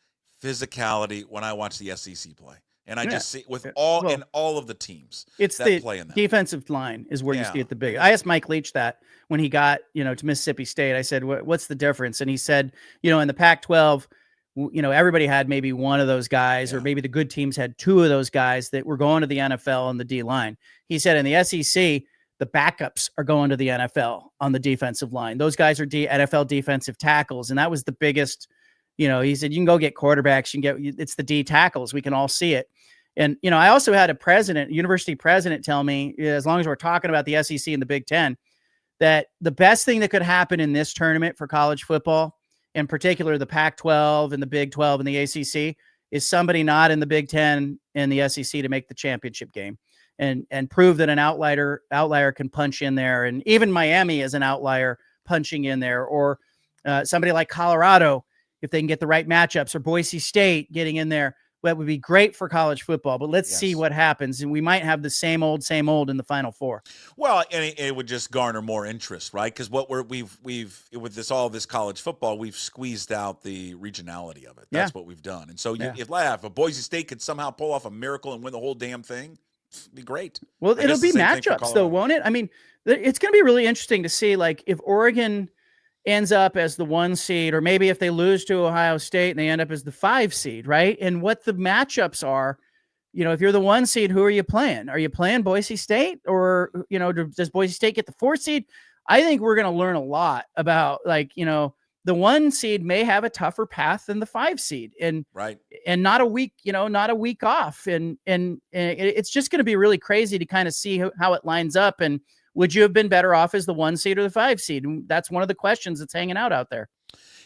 physicality when I watch the SEC play. And I just see with all of the teams it's that play in that. Defensive line is where you see it the big. I asked Mike Leach that when he got, to Mississippi State. I said, what's the difference? And he said, in the Pac-12, everybody had maybe one of those guys, or maybe the good teams had two of those guys that were going to the NFL on the D line. He said in the SEC, the backups are going to the NFL on the defensive line. Those guys are NFL defensive tackles. And that was the biggest, he said, you can go get quarterbacks. It's the D tackles. We can all see it. And, I also had a university president tell me, as long as we're talking about the SEC and the Big Ten, that the best thing that could happen in this tournament for college football, in particular the Pac-12 and the Big 12 and the ACC, is somebody not in the Big Ten and the SEC to make the championship game and prove that an outlier can punch in there. And even Miami is an outlier punching in there, or somebody like Colorado, if they can get the right matchups, or Boise State getting in there. That would be great for college football, but let's see what happens. And we might have the same old in the Final Four. Well, and it would just garner more interest, right? Because what we've with all this college football, we've squeezed out the regionality of it. That's what we've done. And so if a Boise State could somehow pull off a miracle and win the whole damn thing, it'd be great. Well, it'll be matchups though, won't it? I mean, it's going to be really interesting to see, like, if Oregon ends up as the 1 seed, or maybe if they lose to Ohio State and they end up as the 5 seed, right? And what the matchups are, if you're the 1 seed, who are you playing? Are you playing Boise State, or, does Boise State get the 4 seed? I think we're going to learn a lot about, the 1 seed may have a tougher path than the 5 seed, and not a week, not a week off. And it's just going to be really crazy to kind of see how it lines up. And would you have been better off as the 1 seed or the 5 seed? And that's one of the questions that's hanging out there.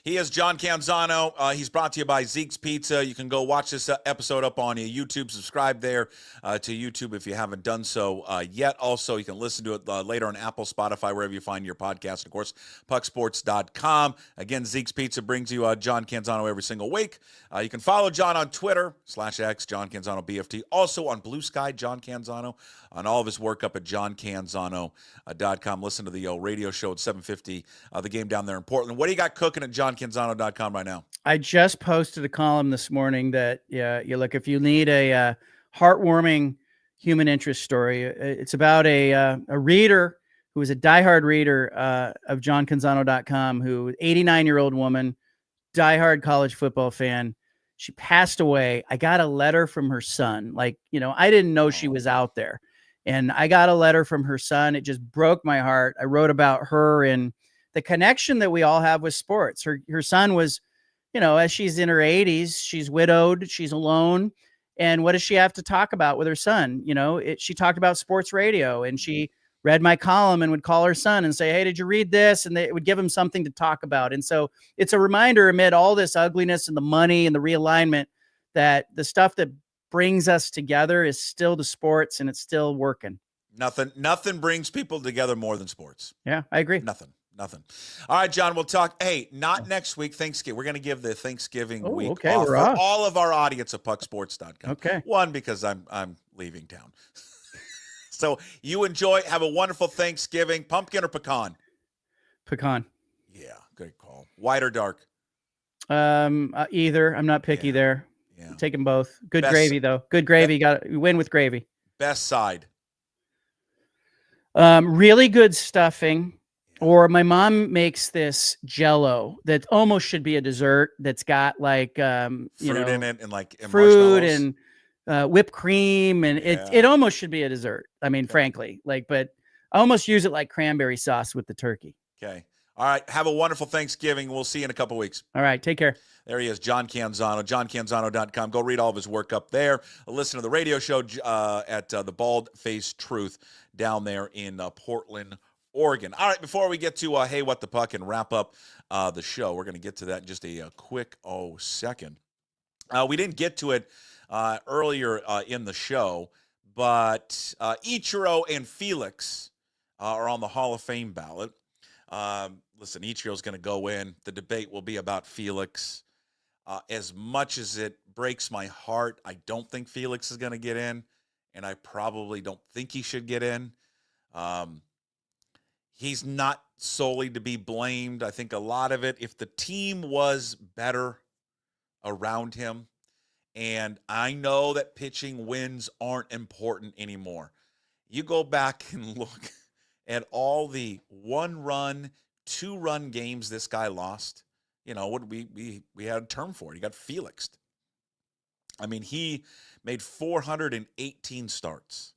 He is John Canzano. He's brought to you by Zeke's Pizza. You can go watch this episode up on YouTube. Subscribe there to YouTube if you haven't done so yet. Also, you can listen to it later on Apple, Spotify, wherever you find your podcast. Of course, pucksports.com. Again, Zeke's Pizza brings you John Canzano every single week. You can follow John on Twitter, /X, John Canzano BFT. Also on Blue Sky, John Canzano. On all of his work up at johncanzano.com. Listen to the radio show at 7:50, the game down there in Portland. What do you got cooking at johncanzano.com right now? I just posted a column this morning that, you look, if you need a heartwarming human interest story, it's about a reader who was a diehard reader of johncanzano.com, who 89-year-old woman, diehard college football fan. She passed away. I got a letter from her son. I didn't know she was out there. And I got a letter from her son. It just broke my heart. I wrote about her and the connection that we all have with sports. Her son was, as she's in her 80s, she's widowed, she's alone. And what does she have to talk about with her son? She talked about sports radio, and she read my column and would call her son and say, hey, did you read this? And it would give him something to talk about. And so it's a reminder amid all this ugliness and the money and the realignment that the stuff that brings us together is still the sports, and it's still working. Nothing brings people together more than sports. Yeah, I agree. Nothing. All right, John, we'll talk. Hey, not next week, Thanksgiving. We're going to give the Thanksgiving week off for all of our audience at pucksports.com. Okay. One, because I'm leaving town. So you enjoy. Have a wonderful Thanksgiving. Pumpkin or pecan? Pecan. Yeah, good call. White or dark? Either. I'm not picky there. Yeah. I'm taking both. Good gravy, though. Good gravy. You win with gravy. Best side? Really good stuffing. Or my mom makes this Jello that almost should be a dessert. That's got like fruit in it and like fruit and whipped cream, and it almost should be a dessert. I mean, frankly, but I almost use it like cranberry sauce with the turkey. Okay. All right. Have a wonderful Thanksgiving. We'll see you in a couple weeks. All right. Take care. There he is, John Canzano, johncanzano.com. Go read all of his work up there. Listen to the radio show at the Bald Face Truth down there in Portland, Oregon. All right, before we get to Hey, What the Puck and wrap up the show, we're going to get to that in just a quick second. We didn't get to it earlier in the show, but Ichiro and Felix are on the Hall of Fame ballot. Listen, Ichiro's going to go in. The debate will be about Felix. As much as it breaks my heart, I don't think Felix is going to get in, and I probably don't think he should get in. He's not solely to be blamed. I think a lot of it, if the team was better around him, and I know that pitching wins aren't important anymore. You go back and look at all the 1-run, 2-run games this guy lost. You know, what we had a term for it. He got Felixed. I mean, he made 418 starts.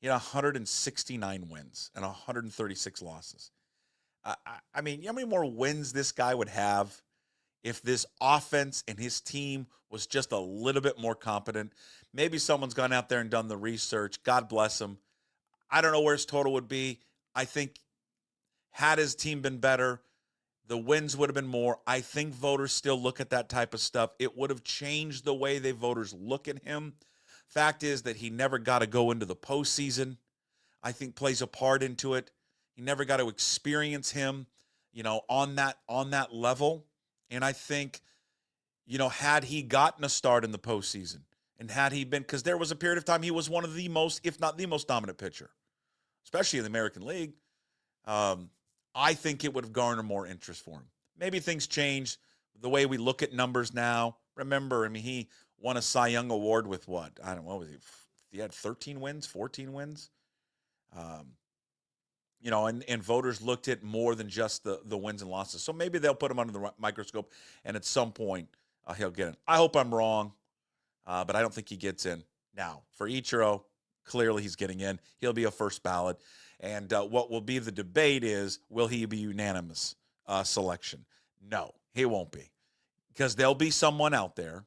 He had 169 wins and 136 losses. I mean, you know how many more wins this guy would have if this offense and his team was just a little bit more competent? Maybe someone's gone out there and done the research. God bless him. I don't know where his total would be. I think had his team been better, the wins would have been more. I think voters still look at that type of stuff. It would have changed the way the voters look at him. Fact is that he never got to go into the postseason. I think plays a part into it. He never got to experience him, you know, on that level. And I think, you know, had he gotten a start in the postseason, and had he been, because there was a period of time he was one of the most, if not the most dominant pitcher, especially in the American League, I think it would have garnered more interest for him. Maybe things changed the way we look at numbers now. Remember, I mean, he won a Cy Young Award with what? I don't know, what was he? He had 13 wins, 14 wins. You know, and voters looked at more than just the wins and losses. So maybe they'll put him under the microscope, and at some point he'll get in. I hope I'm wrong, but I don't think he gets in. Now, for Ichiro, clearly he's getting in. He'll be a first ballot. And what will be the debate is, will he be unanimous selection? No, he won't be. Because there'll be someone out there,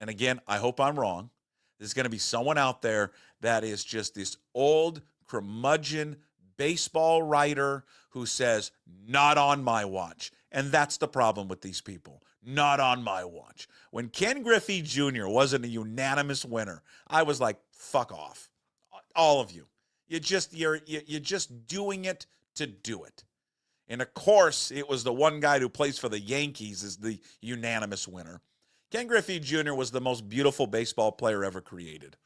and again, I hope I'm wrong, there's going to be someone out there that is just this old curmudgeon baseball writer who says, not on my watch. And that's the problem with these people. Not on my watch. When Ken Griffey Jr. wasn't a unanimous winner, I was like, fuck off. All of you. You're just doing it to do it. And of course, it was the one guy who plays for the Yankees is the unanimous winner. Ken Griffey Jr. was the most beautiful baseball player ever created.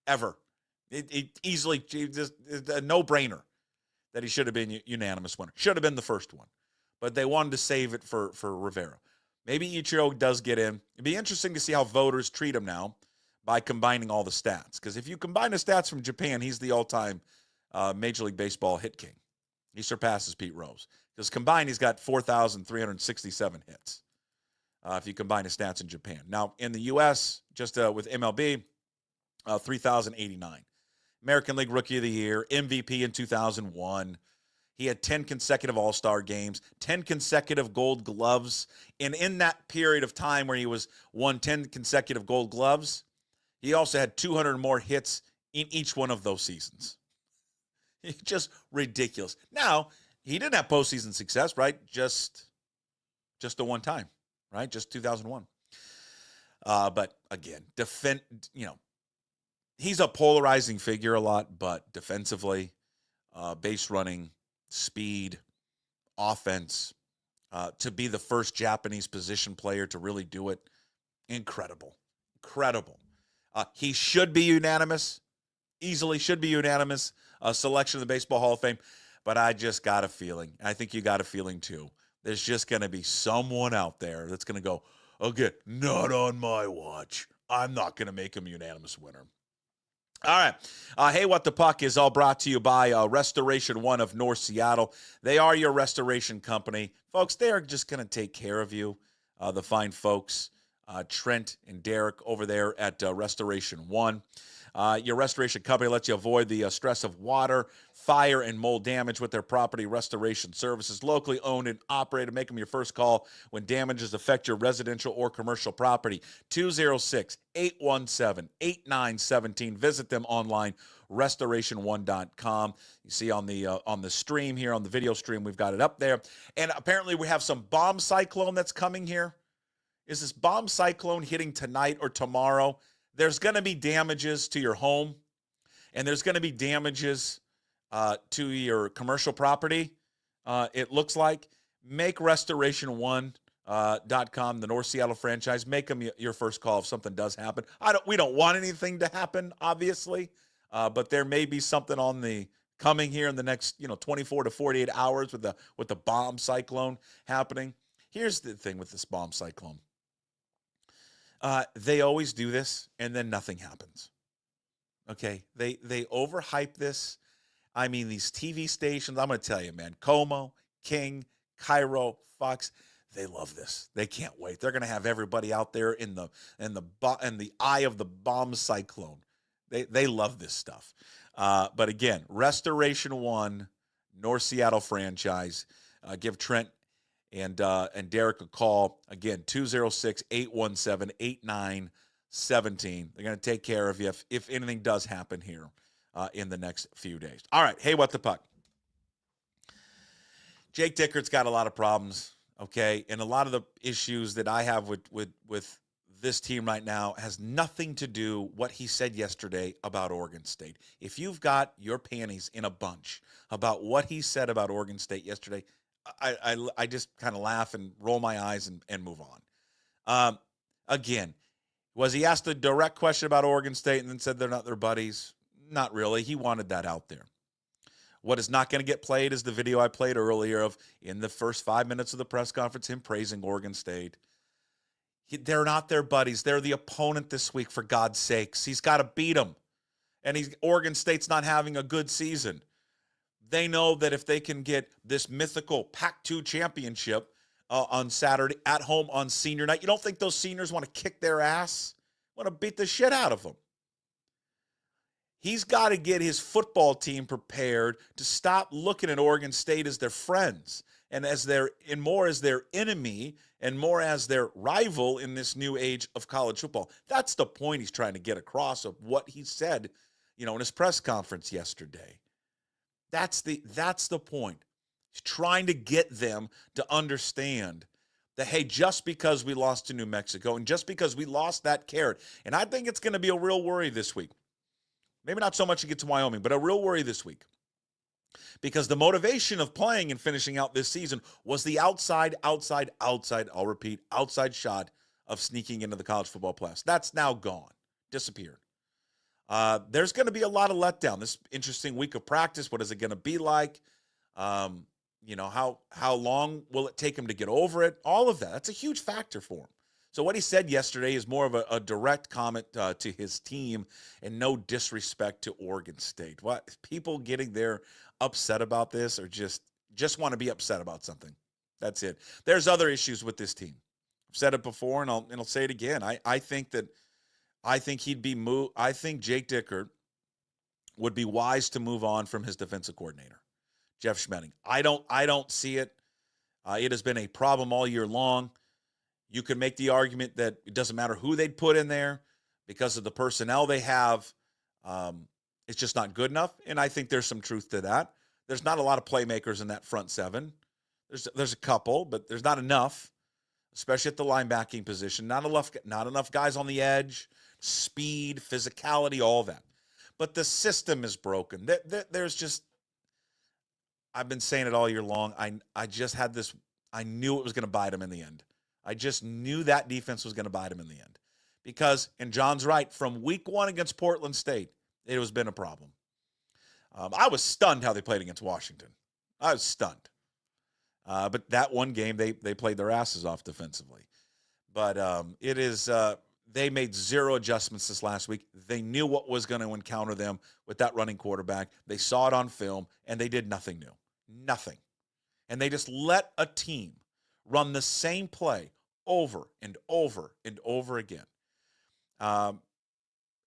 Ever. It easily, just a no-brainer that he should have been unanimous winner. Should have been the first one. But they wanted to save it for Rivera. Maybe Ichiro does get in. It'd be interesting to see how voters treat him now by combining all the stats. Because if you combine the stats from Japan, he's the all-time Major League Baseball hit king. He surpasses Pete Rose. Because combined, he's got 4,367 hits. If you combine his stats in Japan. Now, in the U.S., just with MLB, 3,089. American League Rookie of the Year, MVP in 2001. He had 10 consecutive All-Star games, 10 consecutive Gold Gloves. And in that period of time where he won 10 consecutive Gold Gloves, he also had 200 more hits in each one of those seasons. Just ridiculous. Now, he didn't have postseason success, right? Just the one time, right? Just 2001. But again, he's a polarizing figure a lot, but defensively, base running, speed, offense, to be the first Japanese position player to really do it, incredible. He should be unanimous, easily should be unanimous selection of the Baseball Hall of Fame, but I just got a feeling, I think you got a feeling too, there's just going to be someone out there that's going to go, okay, not on my watch. I'm not going to make him unanimous winner. All right. Hey, What the Puck is all brought to you by Restoration One of North Seattle. They are your restoration company. Folks, they are just going to take care of you, the fine folks, Trent and Derek over there at Restoration One. Your restoration company lets you avoid the stress of water, fire, and mold damage with their property restoration services. Locally owned and operated. Make them your first call when damages affect your residential or commercial property. 206-817-8917. Visit them online, restoration1.com. You see on the stream here, on the video stream, we've got it up there. And apparently we have some bomb cyclone that's coming here. Is this bomb cyclone hitting tonight or tomorrow? There's going to be damages to your home, and there's going to be damages to your commercial property. It looks like. Make restoration1.com, the North Seattle franchise. Make them your first call if something does happen. We don't want anything to happen, obviously, but there may be something on the coming here in the next 24 to 48 hours with the bomb cyclone happening. Here's the thing with this bomb cyclone. They always do this, and then nothing happens. Okay, they overhype this. I mean, these TV stations, I'm going to tell you, man, Como, King, Cairo, Fox, they love this. They can't wait. They're going to have everybody out there in the eye of the bomb cyclone. They love this stuff. But again, Restoration One, North Seattle franchise. Give Trent and Derek a call. Again, 206-817-8917. They're going to take care of you if anything does happen here in the next few days. All right. Hey, What the Puck? Jake Dickert's got a lot of problems, okay? And a lot of the issues that I have with this team right now has nothing to do what he said yesterday about Oregon State. If you've got your panties in a bunch about what he said about Oregon State yesterday, I just kind of laugh and roll my eyes and move on. Again, was he asked a direct question about Oregon State and then said they're not their buddies? Not really. He wanted that out there. What is not going to get played is the video I played earlier of in the first 5 minutes of the press conference, him praising Oregon State. They're not their buddies. They're the opponent this week, for God's sakes. He's got to beat them. And Oregon State's not having a good season. They know that if they can get this mythical Pac-2 championship on Saturday at home on senior night, you don't think those seniors want to kick their ass? Want to beat the shit out of them? He's got to get his football team prepared to stop looking at Oregon State as their friends and more as their enemy and more as their rival in this new age of college football. That's the point he's trying to get across of what he said, in his press conference yesterday. That's the point. He's trying to get them to understand that, hey, just because we lost to New Mexico and just because we lost that carrot, and I think it's going to be a real worry this week. Maybe not so much to get to Wyoming, but a real worry this week. Because the motivation of playing and finishing out this season was the outside, I'll repeat, outside shot of sneaking into the college football playoffs. That's now gone, disappeared. There's going to be a lot of letdown. This interesting week of practice, what is it going to be like? How long will it take him to get over it? All of that. That's a huge factor for him. So what he said yesterday is more of a direct comment to his team and no disrespect to Oregon State. What people getting there upset about this or just want to be upset about something. That's it. There's other issues with this team. I've said it before and I'll say it again. I think he'd be moved. I think Jake Dickert would be wise to move on from his defensive coordinator, Jeff Schmedding. I don't see it. It has been a problem all year long. You can make the argument that it doesn't matter who they'd put in there because of the personnel they have. It's just not good enough, and I think there's some truth to that. There's not a lot of playmakers in that front seven. There's a couple, but there's not enough, especially at the linebacking position. Not enough guys on the edge, speed, physicality, all that. But the system is broken. There's just – I've been saying it all year long. I just had this – I knew it was going to bite him in the end. I just knew that defense was going to bite him in the end. Because, and John's right, from week one against Portland State, it has been a problem. I was stunned how they played against Washington. I was stunned. But that one game, they played their asses off defensively. But it is They made zero adjustments this last week. They knew what was going to encounter them with that running quarterback. They saw it on film, and they did nothing new. Nothing. And they just let a team run the same play over and over and over again.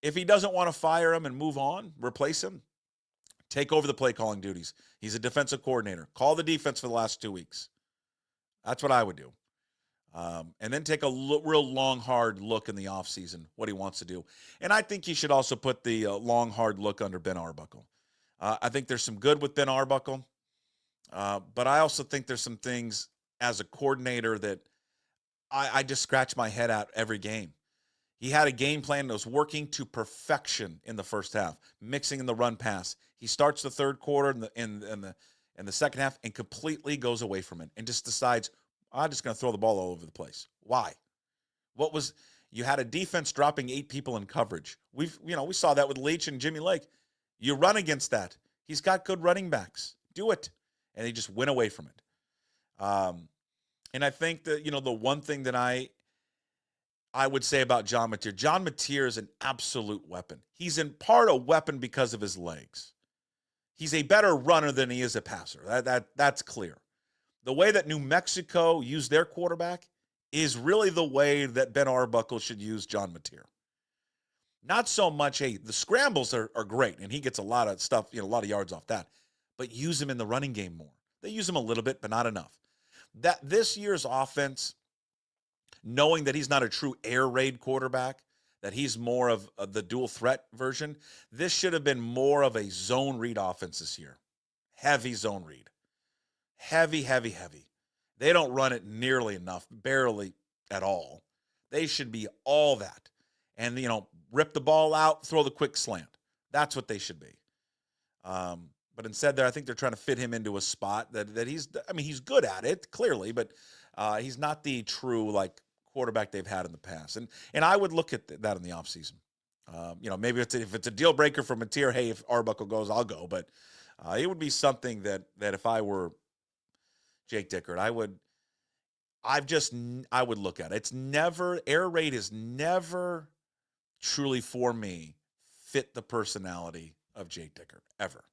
If he doesn't want to fire him and move on, replace him, take over the play calling duties. He's a defensive coordinator. Call the defense for the last 2 weeks. That's what I would do. And then take a real long, hard look in the offseason, what he wants to do. And I think he should also put the long, hard look under Ben Arbuckle. I think there's some good with Ben Arbuckle, but I also think there's some things as a coordinator that I just scratch my head at every game. He had a game plan that was working to perfection in the first half, mixing in the run pass. He starts the third quarter in the second half and completely goes away from it and just decides, I'm just going to throw the ball all over the place. Why? You had a defense dropping 8 people in coverage. We saw that with Leach and Jimmy Lake. You run against that. He's got good running backs. Do it. And he just went away from it. And I think that, the one thing that I would say about John Mateer is an absolute weapon. He's in part a weapon because of his legs. He's a better runner than he is a passer. That's clear. The way that New Mexico used their quarterback is really the way that Ben Arbuckle should use John Mateer. Not so much, the scrambles are great, and he gets a lot of stuff, a lot of yards off that. But use him in the running game more. They use him a little bit, but not enough. That this year's offense, knowing that he's not a true air raid quarterback, that he's more of the dual threat version, this should have been more of a zone read offense this year. Heavy zone read. Heavy. They don't run it nearly enough, barely at all. They should be all that. And, rip the ball out, throw the quick slant. That's what they should be. But instead, I think they're trying to fit him into a spot that he's good at it, clearly, but he's not the true, quarterback they've had in the past. And I would look at that in the offseason. Maybe if it's a deal breaker for Mateer, hey, if Arbuckle goes, I'll go. But it would be something that if I were Jake Dickert, I would look at it. It's never, air raid is never truly for me fit the personality of Jake Dickert. Ever.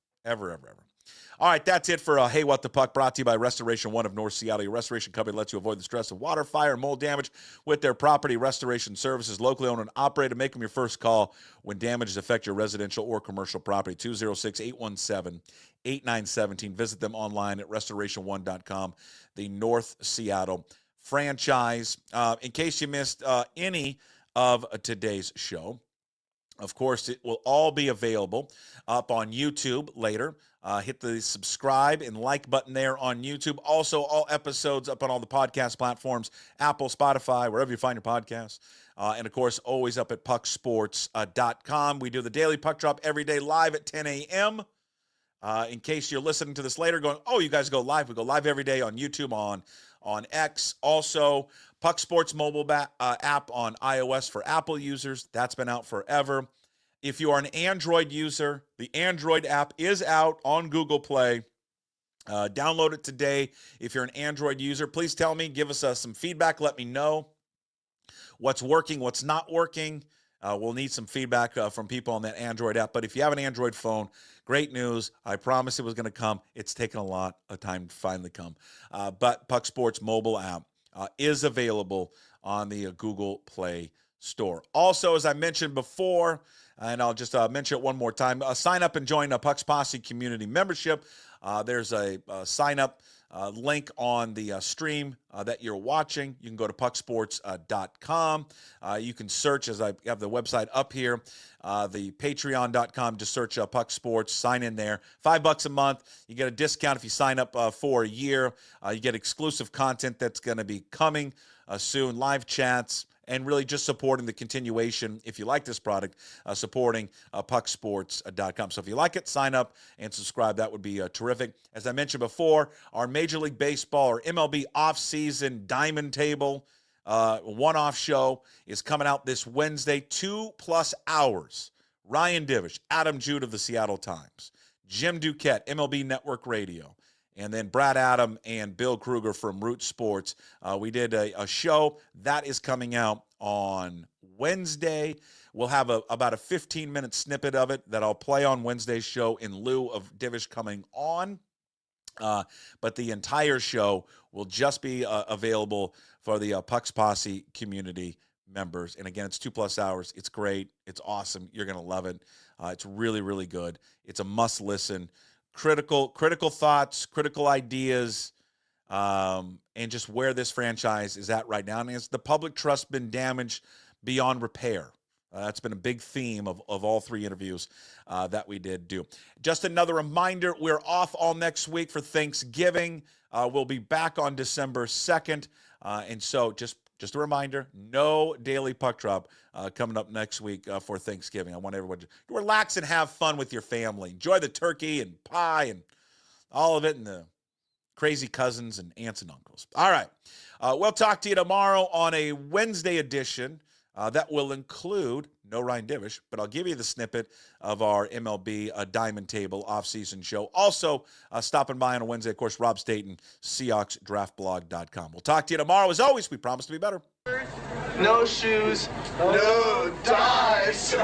All right, that's it for Hey What the Puck, brought to you by Restoration One of North Seattle. Your restoration company lets you avoid the stress of water, fire, and mold damage with their property restoration services. Locally owned and operated. Make them your first call when damages affect your residential or commercial property. 206-817-8917. Visit them online at restoration1.com, the North Seattle franchise. In case you missed any of today's show, of course, it will all be available up on YouTube later. Hit the subscribe and like button there on YouTube. Also, all episodes up on all the podcast platforms, Apple, Spotify, wherever you find your podcasts. And, of course, always up at pucksports.com. We do the daily puck drop every day live at 10 a.m. In case you're listening to this later going, oh, you guys go live. We go live every day on YouTube, on X. Also, Puck Sports mobile app on iOS for Apple users. That's been out forever. If you are an Android user, the Android app is out on Google Play. Download it today. If you're an Android user, please tell me, give us some feedback. Let me know what's working, what's not working. We'll need some feedback from people on that Android app. But if you have an Android phone, great news. I promised it was going to come. It's taken a lot of time to finally come. But Puck Sports mobile app is available on the Google Play Store. Also, as I mentioned before, and I'll just mention it one more time, sign up and join Puck's Posse Community Membership. There's a sign-up link on the stream that you're watching. You can go to pucksports.com. You can search, as I have the website up here, the patreon.com. Just search Puck Sports, sign in there. $5 a month. You get a discount if you sign up for a year. You get exclusive content that's going to be coming soon, live chats, and really just supporting the continuation, if you like this product, supporting pucksports.com. So if you like it, sign up and subscribe. That would be terrific. As I mentioned before, our Major League Baseball or MLB offseason diamond table one-off show is coming out this Wednesday, 2+ hours. Ryan Divish, Adam Jude of the Seattle Times, Jim Duquette, MLB Network Radio, and then Brad Adam and Bill Kruger from Root Sports. We did a show that is coming out on Wednesday. We'll have about a 15-minute snippet of it that I'll play on Wednesday's show in lieu of Divish coming on. But the entire show will just be available for the Pucks Posse community members. And again, it's 2+ hours. It's great. It's awesome. You're going to love it. It's really, really good. It's a must listen. Critical thoughts, critical ideas, and just where this franchise is at right now. And has the public trust been damaged beyond repair? That's been a big theme of all 3 interviews that we did do. Just another reminder, we're off all next week for Thanksgiving. We'll be back on December 2nd. And so just a reminder, no daily puck drop coming up next week for Thanksgiving. I want everyone to relax and have fun with your family. Enjoy the turkey and pie and all of it and the crazy cousins and aunts and uncles. All right. We'll talk to you tomorrow on a Wednesday edition. That will include no Ryan Divish, but I'll give you the snippet of our MLB Diamond Table off-season show. Also, stopping by on a Wednesday, of course, Rob Staten, SeahawksDraftBlog.com. We'll talk to you tomorrow. As always, we promise to be better. No shoes, no dice.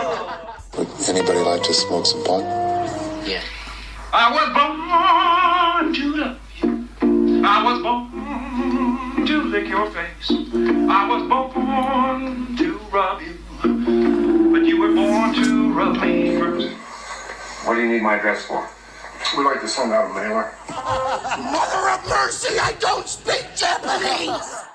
Would anybody like to smoke some pot? Yeah. I was born to love you. I was born to lick your face. I was born to rub you. But you were born to rub me first. What do you need my address for? We'd like to send out a mailer. Mother of mercy, I don't speak Japanese!